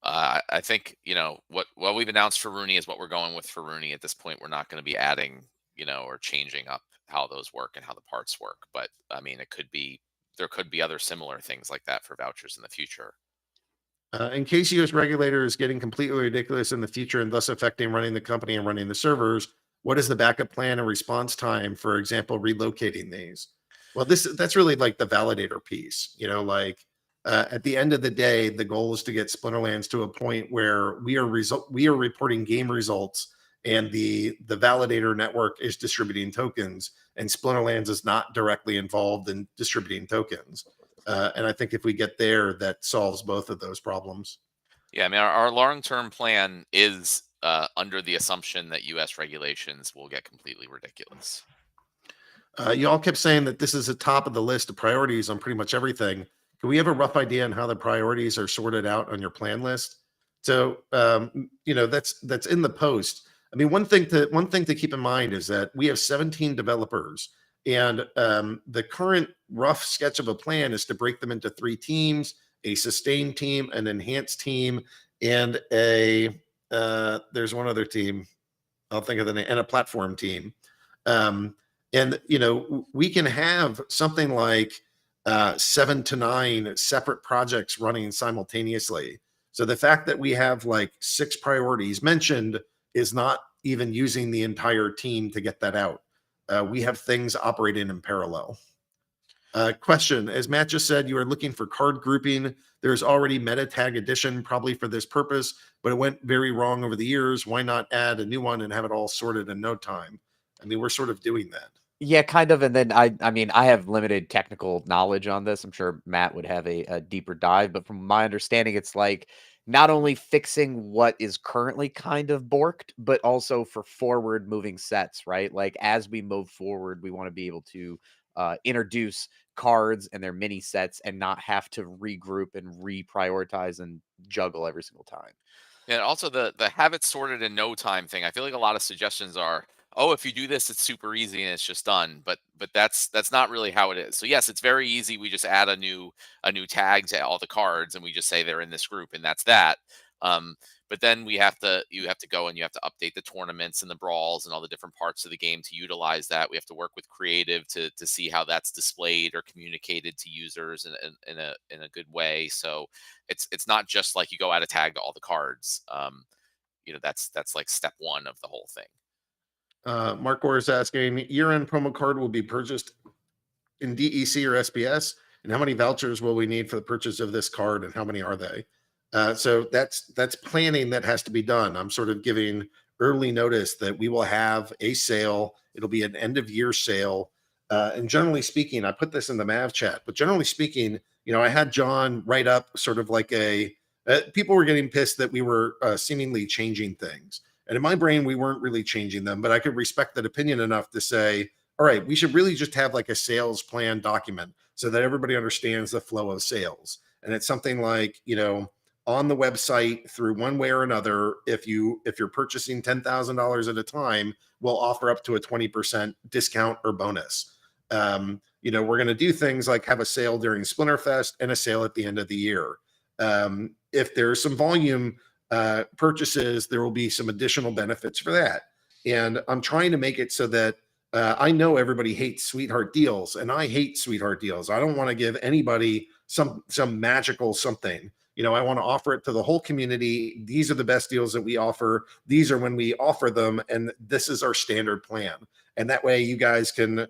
I think what we've announced for Rooney is what we're going with for Rooney at this point. We're not going to be adding, or changing up how those work and how the parts work. But I mean, there could be other similar things like that for vouchers in the future. In case U.S. regulator is getting completely ridiculous in the future and thus affecting running the company and running the servers, what is the backup plan and response time? For example, relocating these. Well, that's really like the validator piece. At the end of the day, the goal is to get Splinterlands to a point where we are reporting game results, and the validator network is distributing tokens, and Splinterlands is not directly involved in distributing tokens. And I think if we get there, that solves both of those problems. Yeah, I mean, our long-term plan is under the assumption that U.S. regulations will get completely ridiculous. You all kept saying that this is the top of the list of priorities on pretty much everything. Can we have a rough idea on how the priorities are sorted out on your plan list? So, that's in the post. I mean, one thing to keep in mind is that we have 17 developers, and the current rough sketch of a plan is to break them into 3 teams: a sustained team, an enhanced team, and there's one other team, I'll think of the name, and a platform team. And we can have something like 7 to 9 separate projects running simultaneously. So the fact that we have like 6 priorities mentioned is not even using the entire team to get that out. We have things operating in parallel. Question: as Matt just said, you are looking for card grouping. There's already meta tag addition probably for this purpose, but it went very wrong over the years. Why not add a new one and have it all sorted in no time? I mean, we're sort of doing that. Yeah, kind of. And then I mean, I have limited technical knowledge on this. I'm sure Matt would have a deeper dive, but from my understanding, it's like not only fixing what is currently kind of borked, but also for forward moving sets, right? Like as we move forward, we want to be able to introduce cards and their mini sets and not have to regroup and reprioritize and juggle every single time. And also the have it sorted in no time thing. I feel like a lot of suggestions are, oh, if you do this, it's super easy and it's just done. But that's not really how it is. So yes, it's very easy. We just add a new tag to all the cards, and we just say they're in this group, and that's that. But then you have to go and you have to update the tournaments and the brawls and all the different parts of the game to utilize that. We have to work with creative to see how that's displayed or communicated to users in a good way. So it's not just like you go add a tag to all the cards. That's like step 1 of the whole thing. Mark Gore is asking, year-end promo card will be purchased in DEC or SPS, and how many vouchers will we need for the purchase of this card, and how many are they? So that's planning that has to be done. I'm sort of giving early notice that we will have a sale. It'll be an end of year sale. And generally speaking, I put this in the Mav chat, but generally speaking, I had John write up sort of like people were getting pissed that we were seemingly changing things. And in my brain, we weren't really changing them, but I could respect that opinion enough to say, all right, we should really just have like a sales plan document so that everybody understands the flow of sales. And it's something like, on the website through one way or another, if you're purchasing $10,000 at a time, we'll offer up to a 20% discount or bonus. We're going to do things like have a sale during Splinterfest and a sale at the end of the year. If there's some volume purchases, there will be some additional benefits for that. And I'm trying to make it so that I know everybody hates sweetheart deals, and I hate sweetheart deals. I don't want to give anybody some magical something. I want to offer it to the whole community. These are the best deals that we offer. These are when we offer them, and this is our standard plan. And that way you guys can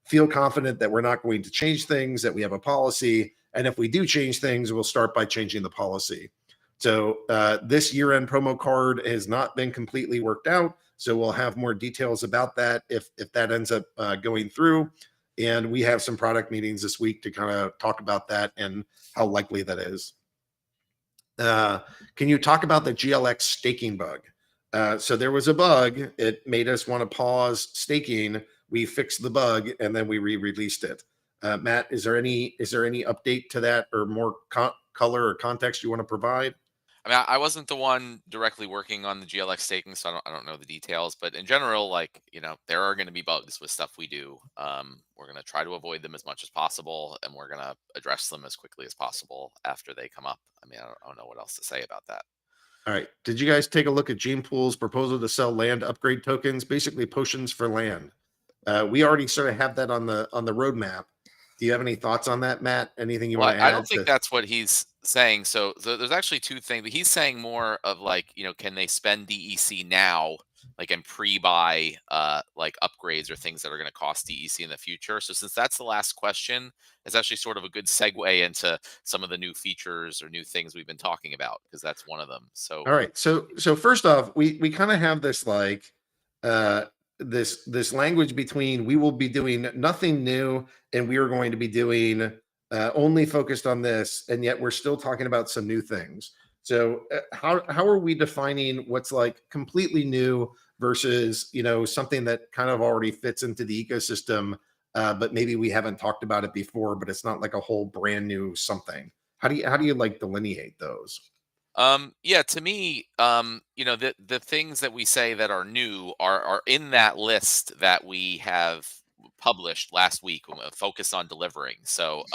feel confident that we're not going to change things, that we have a policy. And if we do change things, we'll start by changing the policy. So this year-end promo card has not been completely worked out. So we'll have more details about that if that ends up going through. And we have some product meetings this week to kind of talk about that and how likely that is. Can you talk about the GLX staking bug? So there was a bug. It made us want to pause staking. We fixed the bug and then we re-released it. Matt, is there any update to that or more color or context you want to provide? I mean, I wasn't the one directly working on the GLX staking, so I don't know the details. But in general, like, there are going to be bugs with stuff we do. We're going to try to avoid them as much as possible, and we're going to address them as quickly as possible after they come up. I mean, I don't know what else to say about that. All right. Did you guys take a look at Gene Pool's proposal to sell land upgrade tokens, basically potions for land? We already sort of have that on the roadmap. Do you have any thoughts on that, Matt? Anything you want to add? I don't think that's what he's saying. So there's actually two things. He's saying more of like, can they spend DEC now, like, and pre-buy like upgrades or things that are going to cost DEC in the future. So since that's the last question, it's actually sort of a good segue into some of the new features or new things we've been talking about, because that's one of them. So all right. So first off, we kind of have this like this language between we will be doing nothing new and we are going to be doing only focused on this, and yet we're still talking about some new things. So how are we defining what's like completely new versus something that kind of already fits into the ecosystem, but maybe we haven't talked about it before, but it's not like a whole brand new something? How do you like delineate those? Yeah, to me, the things that we say that are new are in that list that we have published last week, focus on delivering. So,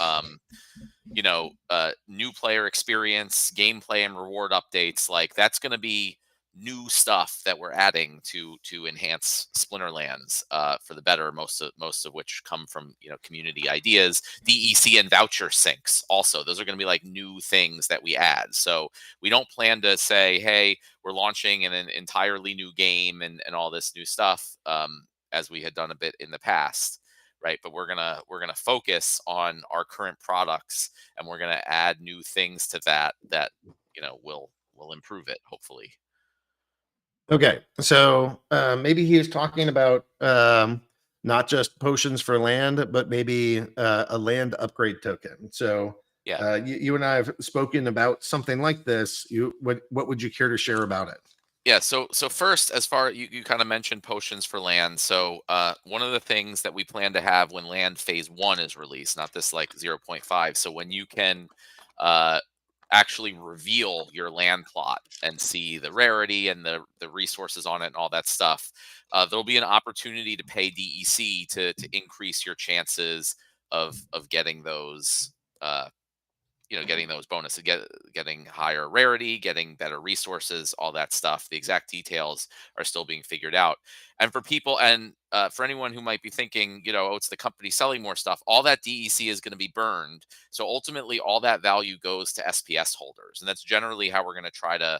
new player experience, gameplay, and reward updates, like that's going to be new stuff that we're adding to enhance Splinterlands for the better. Most of which come from community ideas. DEC and voucher syncs also, those are going to be like new things that we add. So we don't plan to say, hey, we're launching an entirely new game and all this new stuff, as we had done a bit in the past, right? But we're gonna focus on our current products, and we're gonna add new things to that will improve it, hopefully. Okay, so maybe he is talking about not just potions for land, but maybe a land upgrade token. So Yeah. you and I have spoken about something like this. What would you care to share about it? Yeah, so first, as far you kind of mentioned potions for land. So one of the things that we plan to have when land phase 1 is released, not this like 0.5. So when you can actually reveal your land plot and see the rarity and the resources on it and all that stuff, there'll be an opportunity to pay DEC to increase your chances of getting those getting those bonuses, getting higher rarity, getting better resources, all that stuff. The exact details are still being figured out. And for people, and for anyone who might be thinking, oh, it's the company selling more stuff, all that DEC is going to be burned. So ultimately, all that value goes to SPS holders, and that's generally how we're going to try to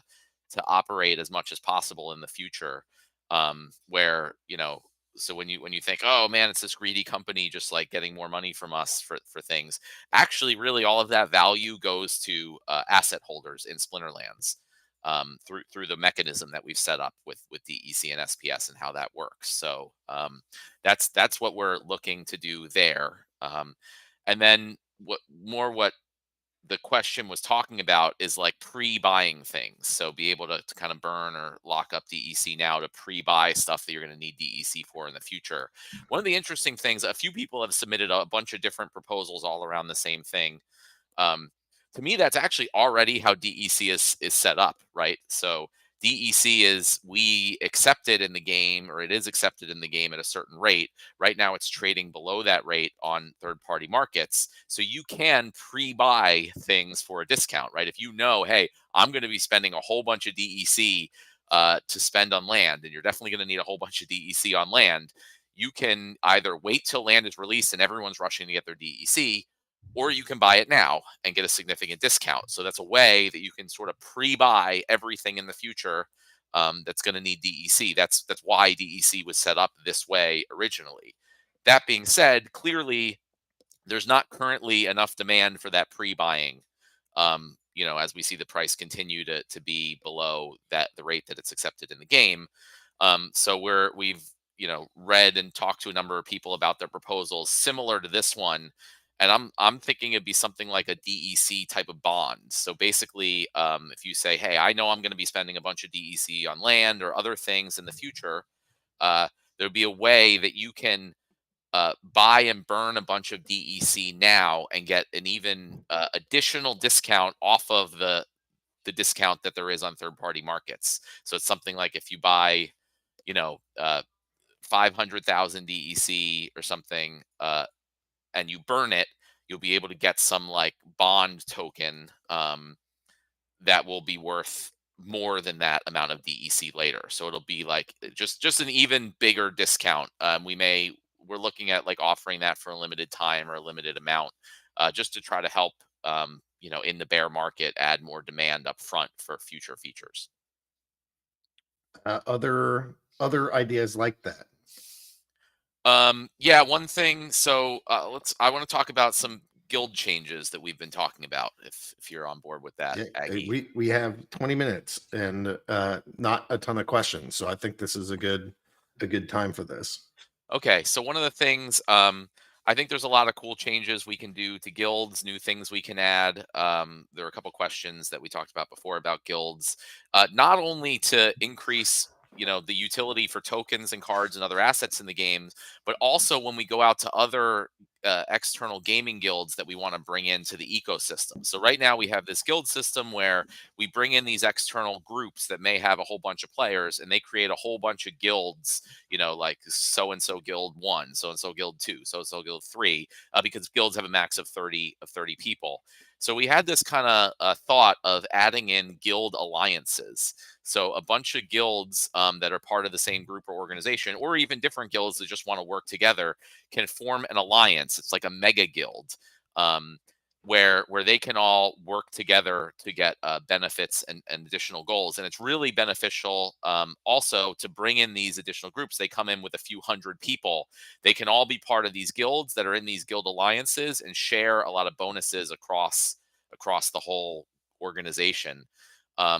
operate as much as possible in the future. Where so when you think, oh man, it's this greedy company just like getting more money from us for things, actually really all of that value goes to asset holders in Splinterlands, through the mechanism that we've set up with DEC and SPS and how that works. So that's what we're looking to do there. And then what the question was talking about is like pre-buying things. So be able to kind of burn or lock up DEC now to pre-buy stuff that you're going to need DEC for in the future. One of the interesting things, a few people have submitted a bunch of different proposals all around the same thing. To me, that's actually already how DEC is set up, right? So DEC is, we accept it in the game, or it is accepted in the game at a certain rate. Right now it's trading below that rate on third-party markets. So you can pre-buy things for a discount, right? If hey, I'm going to be spending a whole bunch of DEC to spend on land, and you're definitely going to need a whole bunch of DEC on land, you can either wait till land is released and everyone's rushing to get their DEC, or you can buy it now and get a significant discount. So that's a way that you can sort of pre-buy everything in the future that's going to need DEC. That's why DEC was set up this way originally. That being said, clearly there's not currently enough demand for that pre-buying. As we see the price continue to be below the rate that it's accepted in the game. So we've read and talked to a number of people about their proposals similar to this one, and I'm thinking it'd be something like a DEC type of bond. So basically, if you say, hey, I know I'm going to be spending a bunch of DEC on land or other things in the future, there'd be a way that you can buy and burn a bunch of DEC now and get an even additional discount off of the discount that there is on third-party markets. So it's something like if you buy, 500,000 DEC or something, and you burn it, you'll be able to get some like bond token that will be worth more than that amount of DEC later. So it'll be like just an even bigger discount. We're looking at like offering that for a limited time or a limited amount, just to try to help, in the bear market, add more demand up front for future features. Other ideas like that. Yeah, one thing. So I want to talk about some guild changes that we've been talking about. If you're on board with that, Yeah, Aggie. we have 20 minutes and not a ton of questions, so I think this is a good time for this. Okay, so one of the things, I think there's a lot of cool changes we can do to guilds, new things we can add. There are a couple questions that we talked about before about guilds, not only to increase the utility for tokens and cards and other assets in the games, but also when we go out to other external gaming guilds that we want to bring into the ecosystem. So right now we have this guild system where we bring in these external groups that may have a whole bunch of players, and they create a whole bunch of guilds, like so-and-so guild 1, so-and-so guild 2, so-and-so guild 3, because guilds have a max of 30 people. So we had this kind of thought of adding in guild alliances. So a bunch of guilds that are part of the same group or organization, or even different guilds that just want to work together, can form an alliance. It's like a mega guild, where they can all work together to get benefits and additional goals. And it's really beneficial also to bring in these additional groups. They come in with a few hundred people. They can all be part of these guilds that are in these guild alliances and share a lot of bonuses across the whole organization.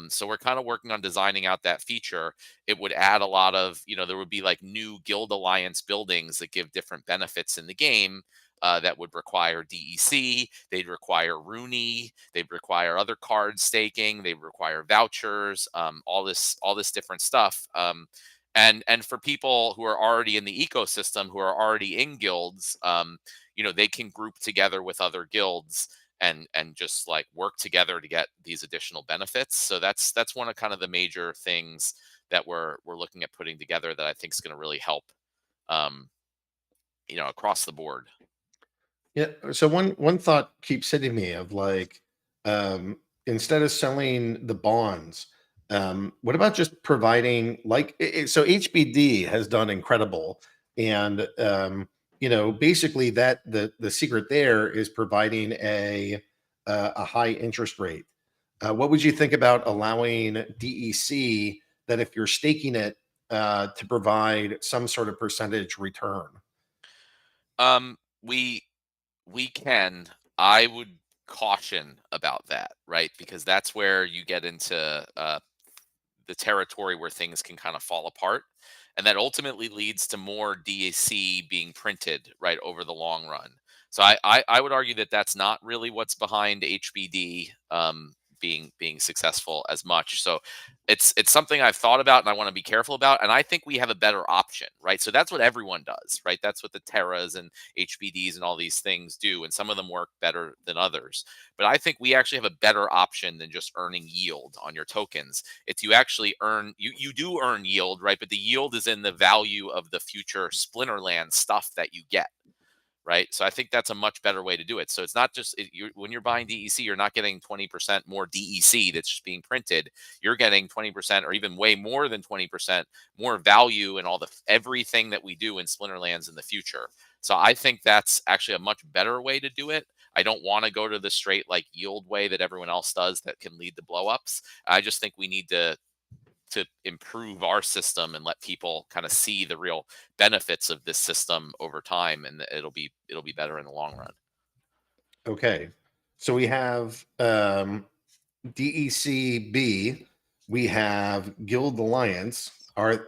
So we're kind of working on designing out that feature. It would add a lot of, there would be like new guild alliance buildings that give different benefits in the game. That would require DEC, they'd require Rooney, they'd require other card staking, they'd require vouchers, all this different stuff. And for people who are already in the ecosystem, who are already in guilds, they can group together with other guilds and just like work together to get these additional benefits. So that's one of kind of the major things that we're looking at putting together that I think is going to really help, across the board. Yeah. So one thought keeps hitting me of like, instead of selling the bonds, what about just providing so HBD has done incredible, and basically that the secret there is providing a high interest rate. What would you think about allowing DEC that if you're staking it to provide some sort of percentage return? We can. I would caution about that, right? Because that's where you get into the territory where things can kind of fall apart. And that ultimately leads to more DAC being printed, right, over the long run. So I would argue that that's not really what's behind HBD being successful as much. So it's something I've thought about and I want to be careful about. And I think we have a better option, right? So that's what everyone does, right? That's what the Terras and HBDs and all these things do. And some of them work better than others. But I think we actually have a better option than just earning yield on your tokens. It's you actually earn, you do earn yield, right? But the yield is in the value of the future Splinterlands stuff that you get. Right. So I think that's a much better way to do it. So it's not just when you're buying DEC, you're not getting 20% more DEC that's just being printed. You're getting 20% or even way more than 20% more value in everything that we do in Splinterlands in the future. So I think that's actually a much better way to do it. I don't want to go to the straight like yield way that everyone else does that can lead to blowups. I just think we need to improve our system and let people kind of see the real benefits of this system over time, and it'll be better in the long run. Okay, so we have DECB, we have Guild Alliance.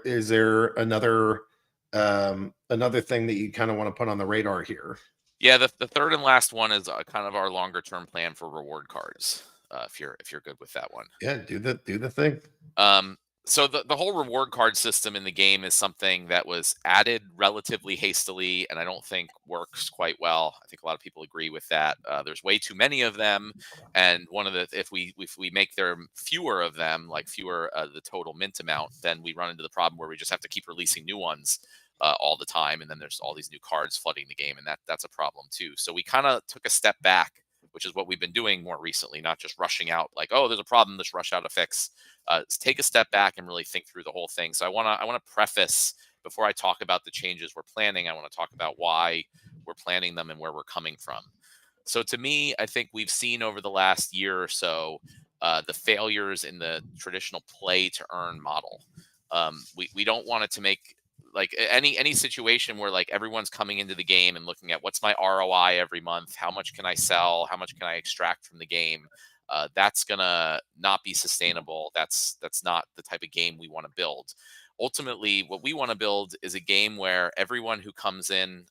Is there another another thing that you kind of want to put on the radar here? Yeah, the third and last one is kind of our longer term plan for reward cards. If you're good with that one. Yeah, do the thing. So the whole reward card system in the game is something that was added relatively hastily, and I don't think works quite well. I think a lot of people agree with that. There's way too many of them, and one of the if we make there fewer of them, like fewer the total mint amount, then we run into the problem where we just have to keep releasing new ones all the time, and then there's all these new cards flooding the game, and that's a problem too. So we kind of took a step back, which is what we've been doing more recently, not just rushing out like, oh, there's a problem, let's rush out a fix. Take a step back and really think through the whole thing. So I want to preface, before I talk about the changes we're planning, I want to talk about why we're planning them and where we're coming from. So to me, I think we've seen over the last year or so the failures in the traditional play to earn model. We don't want it to make like any situation where like everyone's coming into the game and looking at what's my ROI every month, how much can I sell, how much can I extract from the game. That's gonna not be sustainable. That's not the type of game we want to build. Ultimately, what we want to build is a game where everyone who comes in,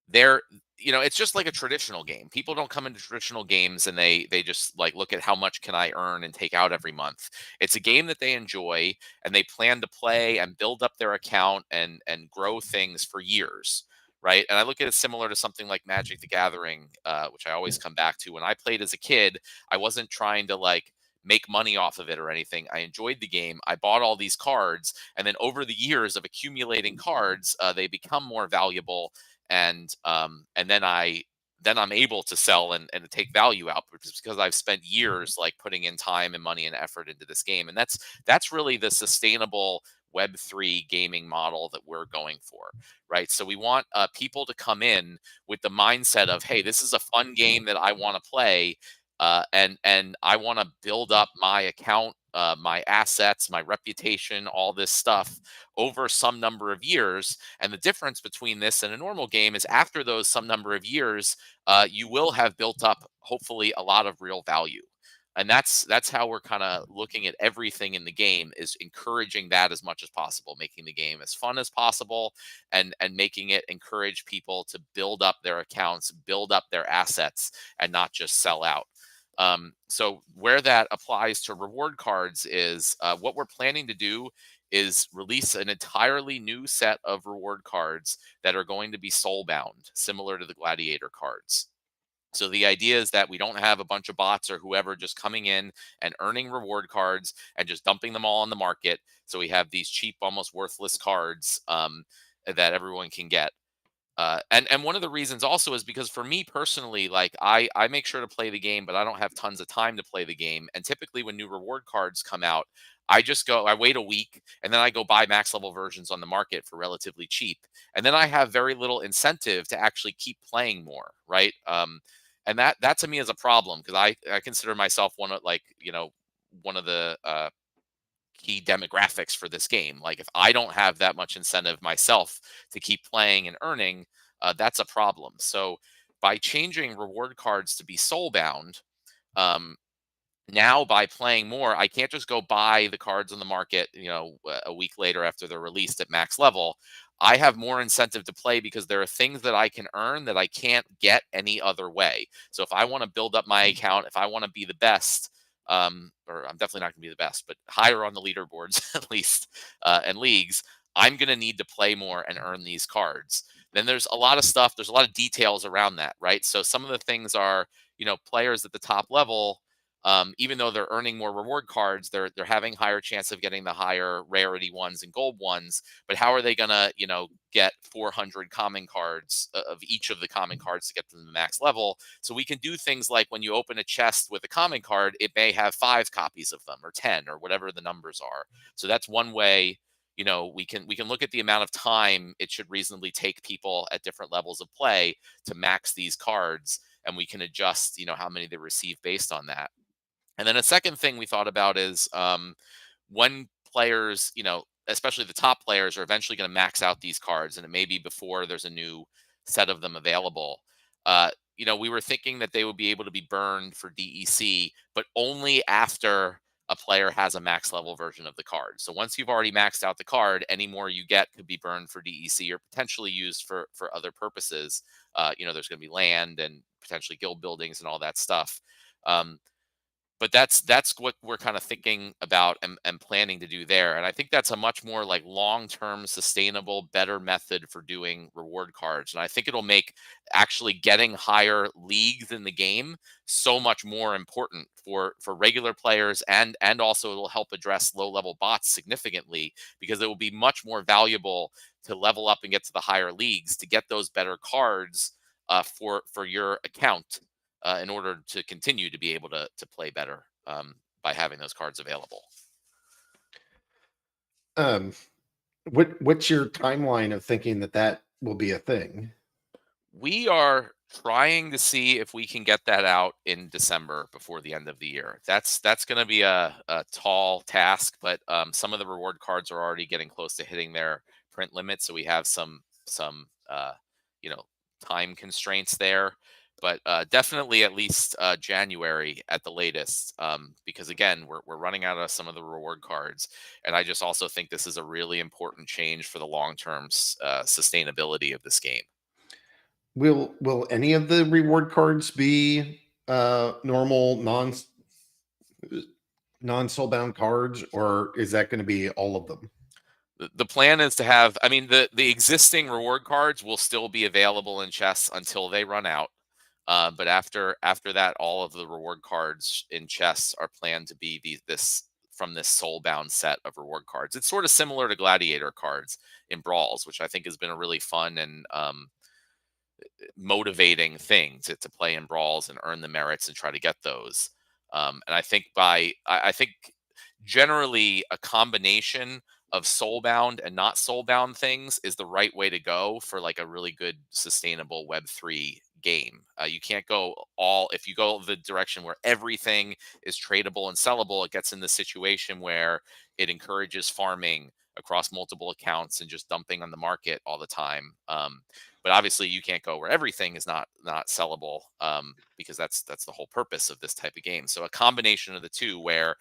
they're it's just like a traditional game. People don't come into traditional games and they just like look at how much can I earn and take out every month. It's a game that they enjoy and they plan to play and build up their account and grow things for years. Right. And I look at it similar to something like Magic the Gathering, which I always come back to. When I played as a kid, I wasn't trying to like make money off of it or anything. I enjoyed the game. I bought all these cards. And then over the years of accumulating cards, they become more valuable. And then I'm able to sell and take value out because I've spent years like putting in time and money and effort into this game. And that's really the sustainable Web3 gaming model that we're going for, right? So we want people to come in with the mindset of, hey, this is a fun game that I want to play, and I want to build up my account, my assets, my reputation, all this stuff over some number of years. And the difference between this and a normal game is after those some number of years, you will have built up, hopefully, a lot of real value. And that's how we're kind of looking at everything in the game, is encouraging that as much as possible, making the game as fun as possible, and making it encourage people to build up their accounts, build up their assets, and not just sell out. So where that applies to reward cards is what we're planning to do is release an entirely new set of reward cards that are going to be soul bound, similar to the Gladiator cards. So the idea is that we don't have a bunch of bots or whoever just coming in and earning reward cards and just dumping them all on the market. So we have these cheap, almost worthless cards that everyone can get. And one of the reasons also is because for me personally, like I make sure to play the game, but I don't have tons of time to play the game. And typically when new reward cards come out, I wait a week and then I go buy max level versions on the market for relatively cheap. And then I have very little incentive to actually keep playing more. Right. And that to me is a problem, because I consider myself one of the key demographics for this game. Like if I don't have that much incentive myself to keep playing and earning, that's a problem. So by changing reward cards to be soul bound, now by playing more, I can't just go buy the cards on the market, a week later after they're released at max level. I have more incentive to play because there are things that I can earn that I can't get any other way. So if I want to build up my account, if I want to be the best, or I'm definitely not going to be the best, but higher on the leaderboards at least, and leagues, I'm going to need to play more and earn these cards. Then there's a lot of stuff. There's a lot of details around that, right? So some of the things are, players at the top level, even though they're earning more reward cards, they're having higher chance of getting the higher rarity ones and gold ones. But how are they gonna, get 400 common cards of each of the common cards to get to the max level? So we can do things like when you open a chest with a common card, it may have 5 copies of them or 10 or whatever the numbers are. So that's one way. We can look at the amount of time it should reasonably take people at different levels of play to max these cards, and we can adjust, how many they receive based on that. And then a second thing we thought about is when players, especially the top players, are eventually going to max out these cards, and it may be before there's a new set of them available. We were thinking that they would be able to be burned for DEC, but only after a player has a max level version of the card. So once you've already maxed out the card, any more you get could be burned for DEC or potentially used for other purposes. There's going to be land and potentially guild buildings and all that stuff. But that's what we're kind of thinking about and planning to do there. And I think that's a much more like long-term, sustainable, better method for doing reward cards. And I think it'll make actually getting higher leagues in the game so much more important for regular players, and also it'll help address low-level bots significantly, because it will be much more valuable to level up and get to the higher leagues to get those better cards for your account. In order to continue to be able to play better by having those cards available. What's your timeline of thinking that will be a thing? We are trying to see if we can get that out in December before the end of the year. That's going to be a tall task, but some of the reward cards are already getting close to hitting their print limit, so we have some time constraints there. But definitely at least January at the latest, because again, we're running out of some of the reward cards, and I just also think this is a really important change for the long-term sustainability of this game. Will any of the reward cards be normal non-soulbound cards, or is that going to be all of them? The plan is to have, I mean, the existing reward cards will still be available in chess until they run out. But after that, all of the reward cards in chess are planned to be from this soulbound set of reward cards. It's sort of similar to gladiator cards in Brawls, which I think has been a really fun and motivating thing to play in Brawls and earn the merits and try to get those. And I think I think generally a combination of soulbound and not soulbound things is the right way to go for like a really good sustainable Web3 game. You can't go if you go the direction where everything is tradable and sellable, it gets in the situation where it encourages farming across multiple accounts and just dumping on the market all the time. But obviously you can't go where everything is not sellable, because that's the whole purpose of this type of game. So a combination of the two, where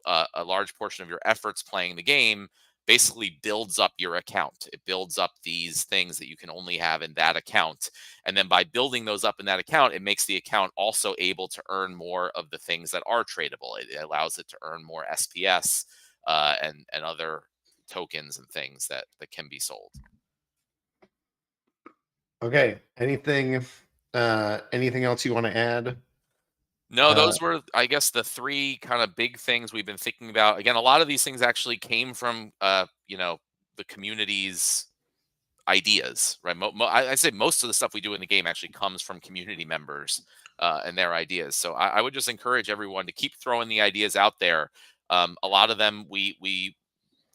a large portion of your efforts playing the game basically builds up your account. It builds up these things that you can only have in that account. And then by building those up in that account, it makes the account also able to earn more of the things that are tradable. It allows it to earn more SPS and other tokens and things that can be sold. Okay. Anything else you want to add? No, those were, I guess, the three kind of big things we've been thinking about. Again, a lot of these things actually came from, the community's ideas, right? I say most of the stuff we do in the game actually comes from community members and their ideas. So I would just encourage everyone to keep throwing the ideas out there. A lot of them we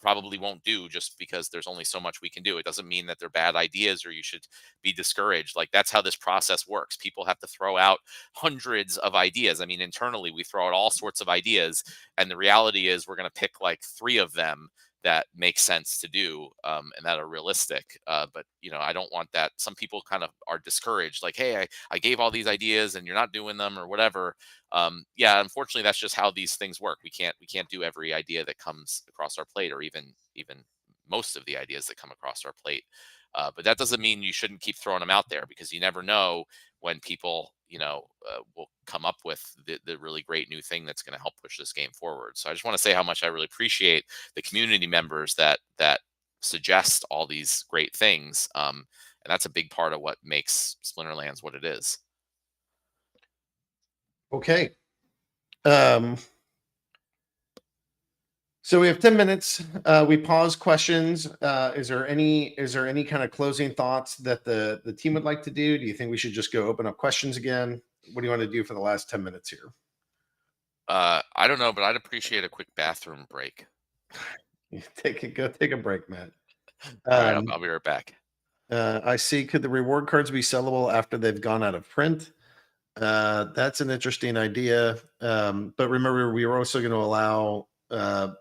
probably won't do just because there's only so much we can do. It doesn't mean that they're bad ideas or you should be discouraged. Like, that's how this process works. People have to throw out hundreds of ideas. I mean, internally we throw out all sorts of ideas, and the reality is we're going to pick like 3 of them that make sense to do and that are realistic. But I don't want that. Some people kind of are discouraged, like, hey, I gave all these ideas and you're not doing them or whatever. Yeah, unfortunately, that's just how these things work. We can't do every idea that comes across our plate, or even most of the ideas that come across our plate. But that doesn't mean you shouldn't keep throwing them out there, because you never know when people will come up with the really great new thing that's going to help push this game forward. So I just want to say how much I really appreciate the community members that suggest all these great things. And that's a big part of what makes Splinterlands what it is. Okay. So we have 10 minutes. We pause questions. Is there any kind of closing thoughts that the team would like to do? Do you think we should just go open up questions again? What do you want to do for the last 10 minutes here? I don't know, but I'd appreciate a quick bathroom break. Go take a break, Matt. All right, I'll be right back. I see. Could the reward cards be sellable after they've gone out of print? That's an interesting idea. But remember, we were also going to allow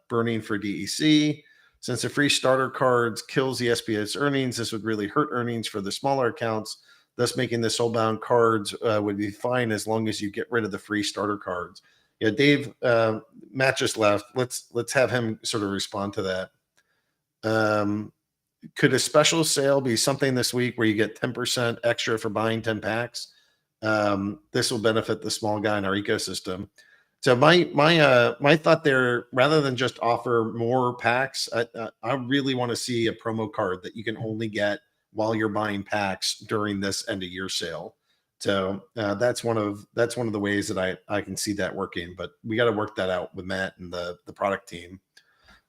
burning for DEC. Since the free starter cards kills the SPS earnings, this would really hurt earnings for the smaller accounts, thus making the soulbound cards would be fine as long as you get rid of the free starter cards. Yeah, Dave, Matt just left. Let's have him sort of respond to that. Could a special sale be something this week where you get 10% extra for buying 10 packs? This will benefit the small guy in our ecosystem. So my thought there, rather than just offer more packs, I really want to see a promo card that you can only get while you're buying packs during this end of year sale. So that's one of the ways that I can see that working. But we got to work that out with Matt and the product team.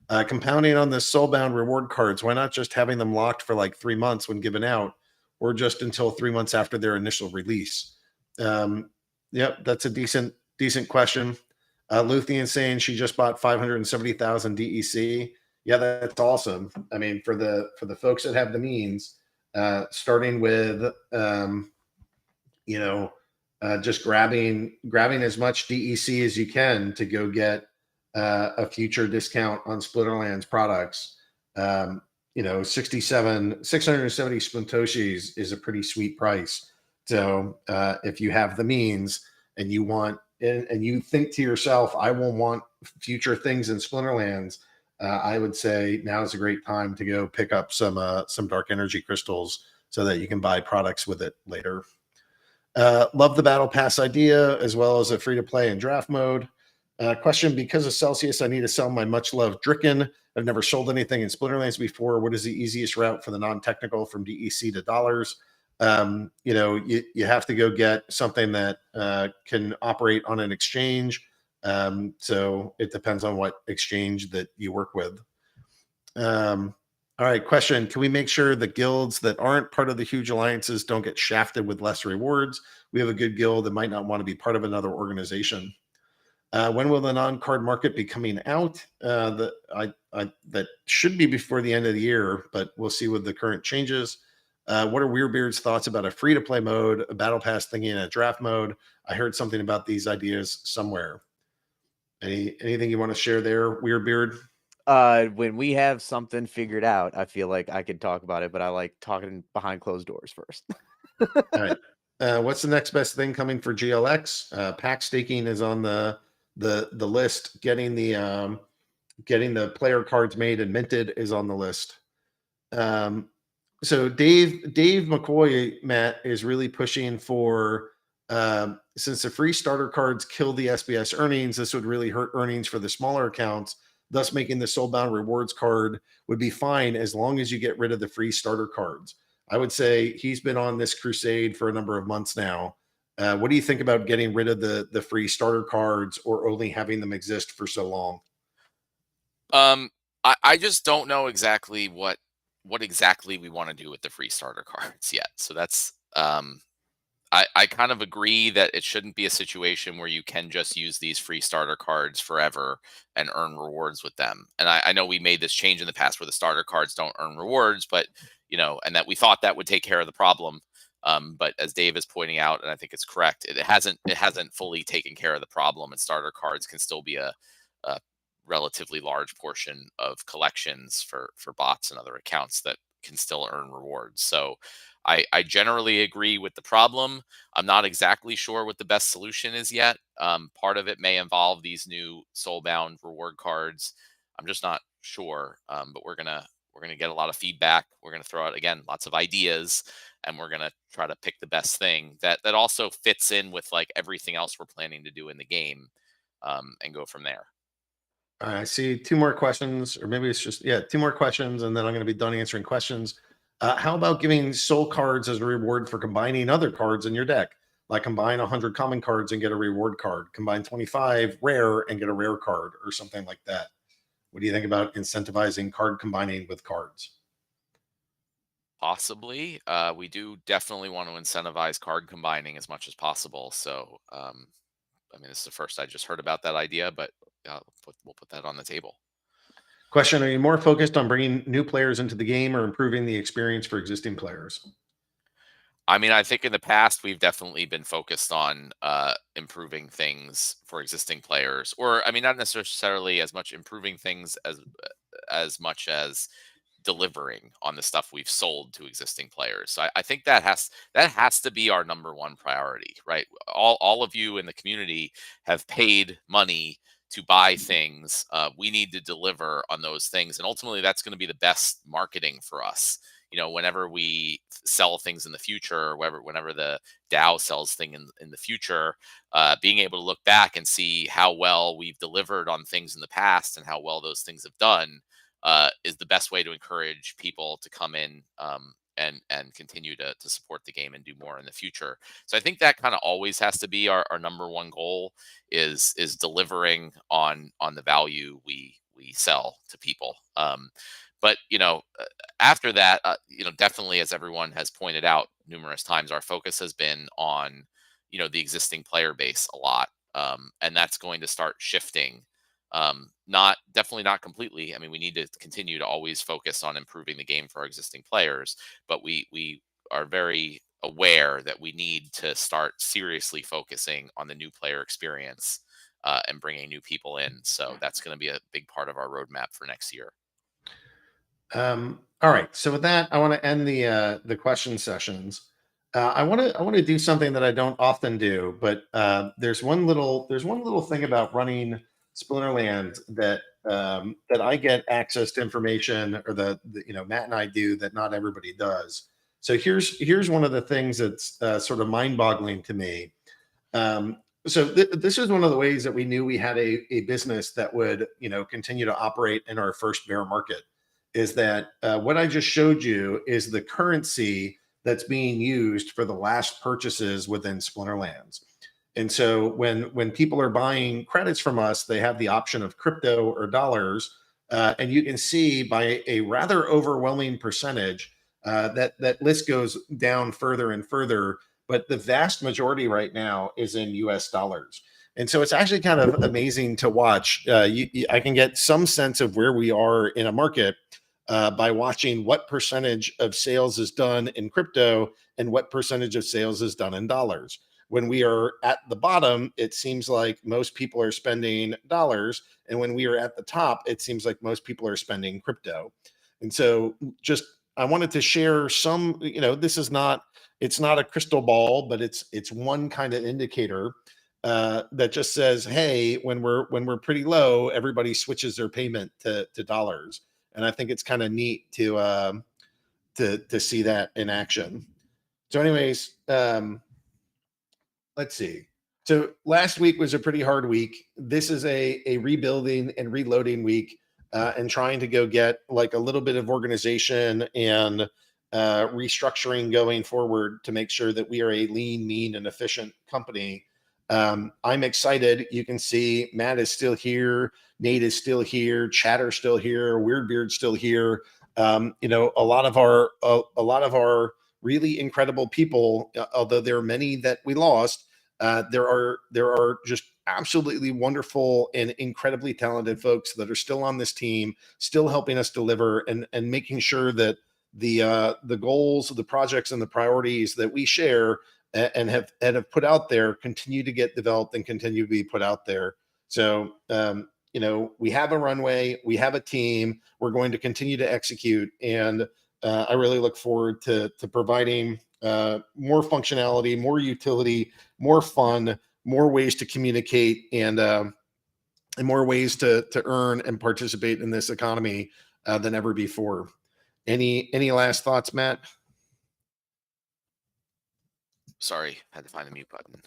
Compounding on the soulbound reward cards, why not just having them locked for like 3 months when given out, or just until 3 months after their initial release? Yep, that's a decent question. Luthien saying she just bought 570,000 DEC. Yeah, that's awesome. I mean, for the folks that have the means, starting with just grabbing as much DEC as you can to go get a future discount on Splinterlands products. 670 Splintoshis is a pretty sweet price. So if you have the means and you want, and you think to yourself, I will want future things in Splinterlands, I would say now is a great time to go pick up some dark energy crystals so that you can buy products with it later. Love the battle pass idea, as well as a free to play and draft mode. Question: because of Celsius, I need to sell my much loved Dricken. I've never sold anything in Splinterlands before. What is the easiest route for the non-technical from DEC to dollars? You have to go get something that can operate on an exchange. So it depends on what exchange that you work with. All right, question: can we make sure the guilds that aren't part of the huge alliances don't get shafted with less rewards? We have a good guild that might not want to be part of another organization. When will the non-card market be coming out? That should be before the end of the year, but we'll see with the current changes. What are Weirdbeard's thoughts about a free-to-play mode, a battle pass thingy, and a draft mode? I heard something about these ideas somewhere. Anything you want to share there, Weirdbeard? When we have something figured out, I feel like I could talk about it, but I like talking behind closed doors first. All right. What's the next best thing coming for GLX? Pack staking is on the list. Getting the player cards made and minted is on the list. So Dave McCoy, Matt, is really pushing for, since the free starter cards kill the SBS earnings, this would really hurt earnings for the smaller accounts. Thus, making the soulbound rewards card would be fine as long as you get rid of the free starter cards. I would say he's been on this crusade for a number of months now. What do you think about getting rid of the free starter cards, or only having them exist for so long? I just don't know exactly what exactly we want to do with the free starter cards yet. So that's I kind of agree that it shouldn't be a situation where you can just use these free starter cards forever and earn rewards with them. And I know we made this change in the past where the starter cards don't earn rewards, but and that we thought that would take care of the problem. But as Dave is pointing out, and I think it's correct, it hasn't fully taken care of the problem, and starter cards can still be a relatively large portion of collections for bots and other accounts that can still earn rewards. So I generally agree with the problem. I'm not exactly sure what the best solution is yet. Part of it may involve these new soulbound reward cards. I'm just not sure. But we're gonna get a lot of feedback. We're gonna throw out again lots of ideas, and we're gonna try to pick the best thing that also fits in with like everything else we're planning to do in the game, and go from there. All right, I see two more questions, or maybe it's just, two more questions, and then I'm going to be done answering questions. How about giving soul cards as a reward for combining other cards in your deck? Like combine 100 common cards and get a reward card. Combine 25 rare and get a rare card, or something like that. What do you think about incentivizing card combining with cards? Possibly. We do definitely want to incentivize card combining as much as possible. So, I mean, this is the first I just heard about that idea, but we'll put that on the table. Question: are you more focused on bringing new players into the game or improving the experience for existing players? I mean, I think in the past we've definitely been focused on improving things for existing players, or I mean, not necessarily as much improving things as much as delivering on the stuff we've sold to existing players. So I think that has to be our number one priority, right? All of you in the community have paid money to buy things. We need to deliver on those things, and ultimately that's going to be the best marketing for us. Whenever we sell things in the future, or whenever the DAO sells thing in the future, being able to look back and see how well we've delivered on things in the past and how well those things have done is the best way to encourage people to come in and continue to support the game and do more in the future. So I think that kind of always has to be our number one goal is delivering on the value we sell to people. But after that, definitely, as everyone has pointed out numerous times, our focus has been on the existing player base a lot, and that's going to start shifting. Definitely not completely. I mean, we need to continue to always focus on improving the game for our existing players, but we are very aware that we need to start seriously focusing on the new player experience and bringing new people in. So that's going to be a big part of our roadmap for next year. All right. So with that, I want to end the question sessions. I want to do something that I don't often do, but there's one little thing about running Splinterlands that I get access to information, or the Matt and I do, that not everybody does. So here's one of the things that's sort of mind-boggling to me. So this is one of the ways that we knew we had a business that would continue to operate in our first bear market. Is that what I just showed you is the currency that's being used for the last purchases within Splinterlands. And so when people are buying credits from us, they have the option of crypto or dollars. And you can see by a rather overwhelming percentage that list goes down further and further. But the vast majority right now is in US dollars. And so it's actually kind of amazing to watch. I can get some sense of where we are in a market by watching what percentage of sales is done in crypto and what percentage of sales is done in dollars. When we are at the bottom, it seems like most people are spending dollars. And when we are at the top, it seems like most people are spending crypto. And so I wanted to share some, it's not a crystal ball, but it's one kind of indicator that just says, hey, when we're pretty low, everybody switches their payment to dollars. And I think it's kind of neat to see that in action. So anyways, let's see. So last week was a pretty hard week. This is a rebuilding and reloading week, and trying to go get like a little bit of organization and restructuring going forward to make sure that we are a lean, mean, and efficient company. I'm excited. You can see Matt is still here. Nate is still here. Chatter's still here. Weirdbeard's still here. A lot of our really incredible people, although there are many that we lost, there are just absolutely wonderful and incredibly talented folks that are still on this team, still helping us deliver and making sure that the goals, the projects, and the priorities that we share and have put out there continue to get developed and continue to be put out there. So we have a runway, we have a team, we're going to continue to execute, and I really look forward to providing more functionality, more utility, more fun, more ways to communicate, and more ways to earn and participate in this economy than ever before. Any last thoughts, Matt? Sorry, had to find the mute button.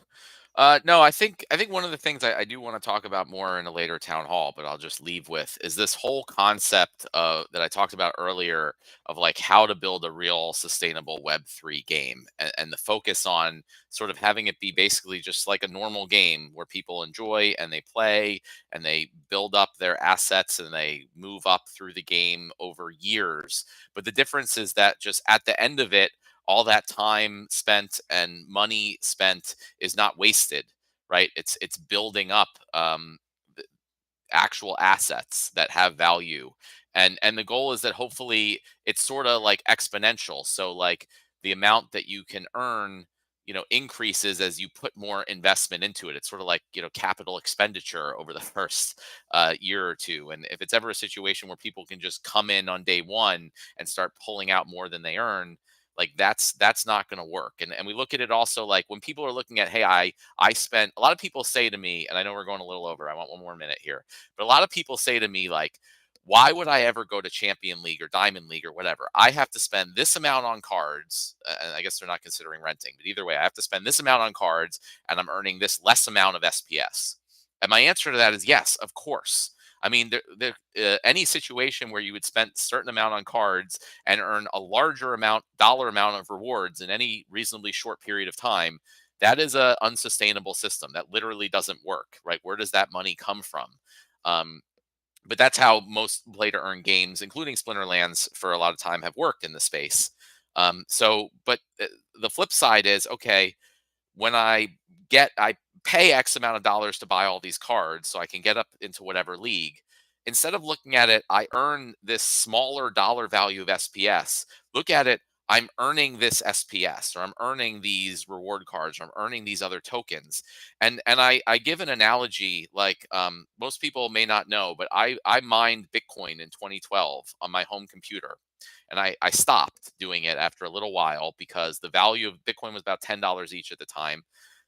No, I think one of the things I do want to talk about more in a later town hall, but I'll just leave with, is this whole concept that I talked about earlier of like how to build a real sustainable Web3 game, and the focus on sort of having it be basically just like a normal game where people enjoy and they play and they build up their assets and they move up through the game over years. But the difference is that just at the end of it, all that time spent and money spent is not wasted, right? It's building up actual assets that have value, and the goal is that hopefully it's sort of like exponential. So like the amount that you can earn increases as you put more investment into it. It's sort of like, capital expenditure over the first year or two. And if it's ever a situation where people can just come in on day one and start pulling out more than they earn, like that's not going to work. And we look at it also like when people are looking at, hey, I spent, a lot of people say to me, and I know we're going a little over, I want one more minute here, but a lot of people say to me, like, why would I ever go to Champion League or Diamond League or whatever? I have to spend this amount on cards, and I guess they're not considering renting, but either way, I have to spend this amount on cards, and I'm earning this less amount of SPS. And my answer to that is yes, of course. I mean, any situation where you would spend a certain amount on cards and earn a larger dollar amount of rewards in any reasonably short period of time, that is an unsustainable system. That literally doesn't work, right? Where does that money come from? But that's how most play-to-earn games, including Splinterlands, for a lot of time have worked in the space. But the flip side is, okay, when I pay X amount of dollars to buy all these cards so I can get up into whatever league, instead of looking at it, I earn this smaller dollar value of SPS. Look at it, I'm earning this SPS, or I'm earning these reward cards, or I'm earning these other tokens. And I give an analogy, like most people may not know, but I mined Bitcoin in 2012 on my home computer. And I stopped doing it after a little while because the value of Bitcoin was about $10 each at the time.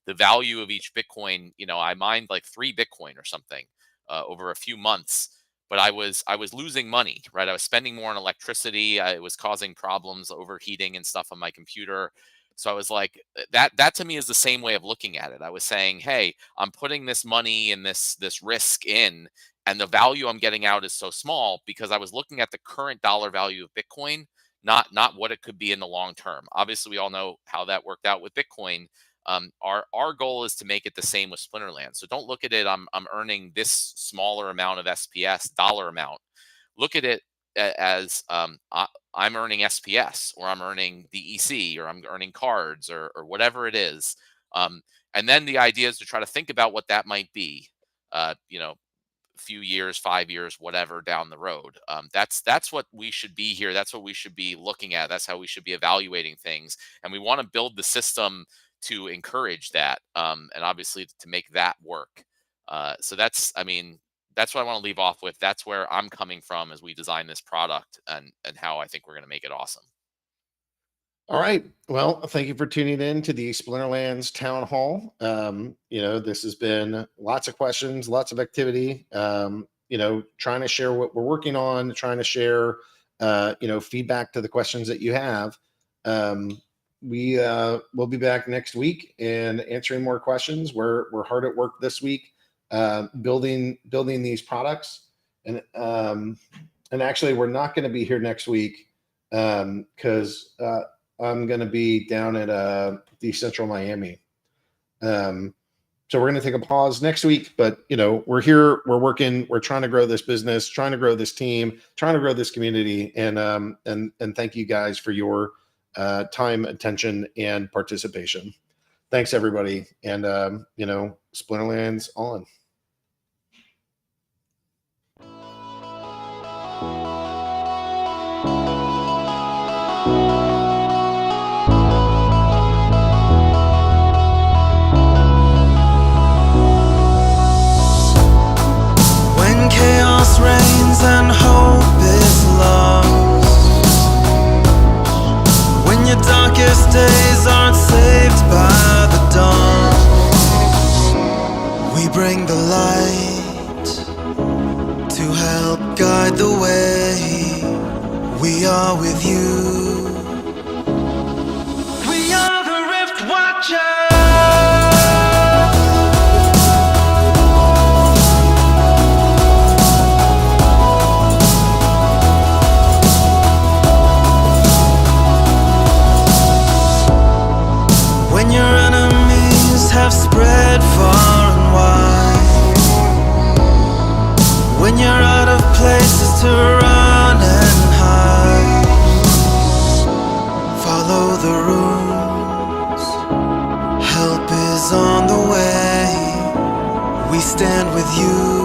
The value of each Bitcoin, I mined like 3 Bitcoin or something over a few months. But I was losing money, right? I was spending more on electricity. It was causing problems, overheating and stuff on my computer. So I was like, that to me is the same way of looking at it. I was saying, hey, I'm putting this money and this risk in, and the value I'm getting out is so small because I was looking at the current dollar value of Bitcoin, not what it could be in the long term. Obviously, we all know how that worked out with Bitcoin. Our goal is to make it the same with Splinterlands. So don't look at it, I'm earning this smaller amount of SPS dollar amount. Look at it as I'm earning SPS, or I'm earning DEC, or I'm earning cards, or whatever it is. And then the idea is to try to think about what that might be, a few years, 5 years, whatever down the road. That's what we should be here. That's what we should be looking at. That's how we should be evaluating things. And we want to build the system to encourage that, and obviously to make that work. So that's what I want to leave off with. That's where I'm coming from as we design this product, and how I think we're going to make it awesome. All right. Well, thank you for tuning in to the Splinterlands Town Hall. This has been lots of questions, lots of activity, trying to share what we're working on, trying to share, feedback to the questions that you have. We will be back next week and answering more questions. We're hard at work this week, building these products, and actually we're not going to be here next week because I'm going to be down at Decentral Miami. So we're going to take a pause next week, but we're here, we're working, we're trying to grow this business, trying to grow this team, trying to grow this community, and thank you guys for your time, attention, and participation. Thanks, everybody. And, Splinterlands on. When chaos reigns and hope is lost, when your darkest days aren't saved by the dawn, we bring the light to help guide the way. We are with you. We are the Rift Watchers. When your enemies have spread far and wide, when you're out of places to run and hide, follow the rules, help is on the way, we stand with you.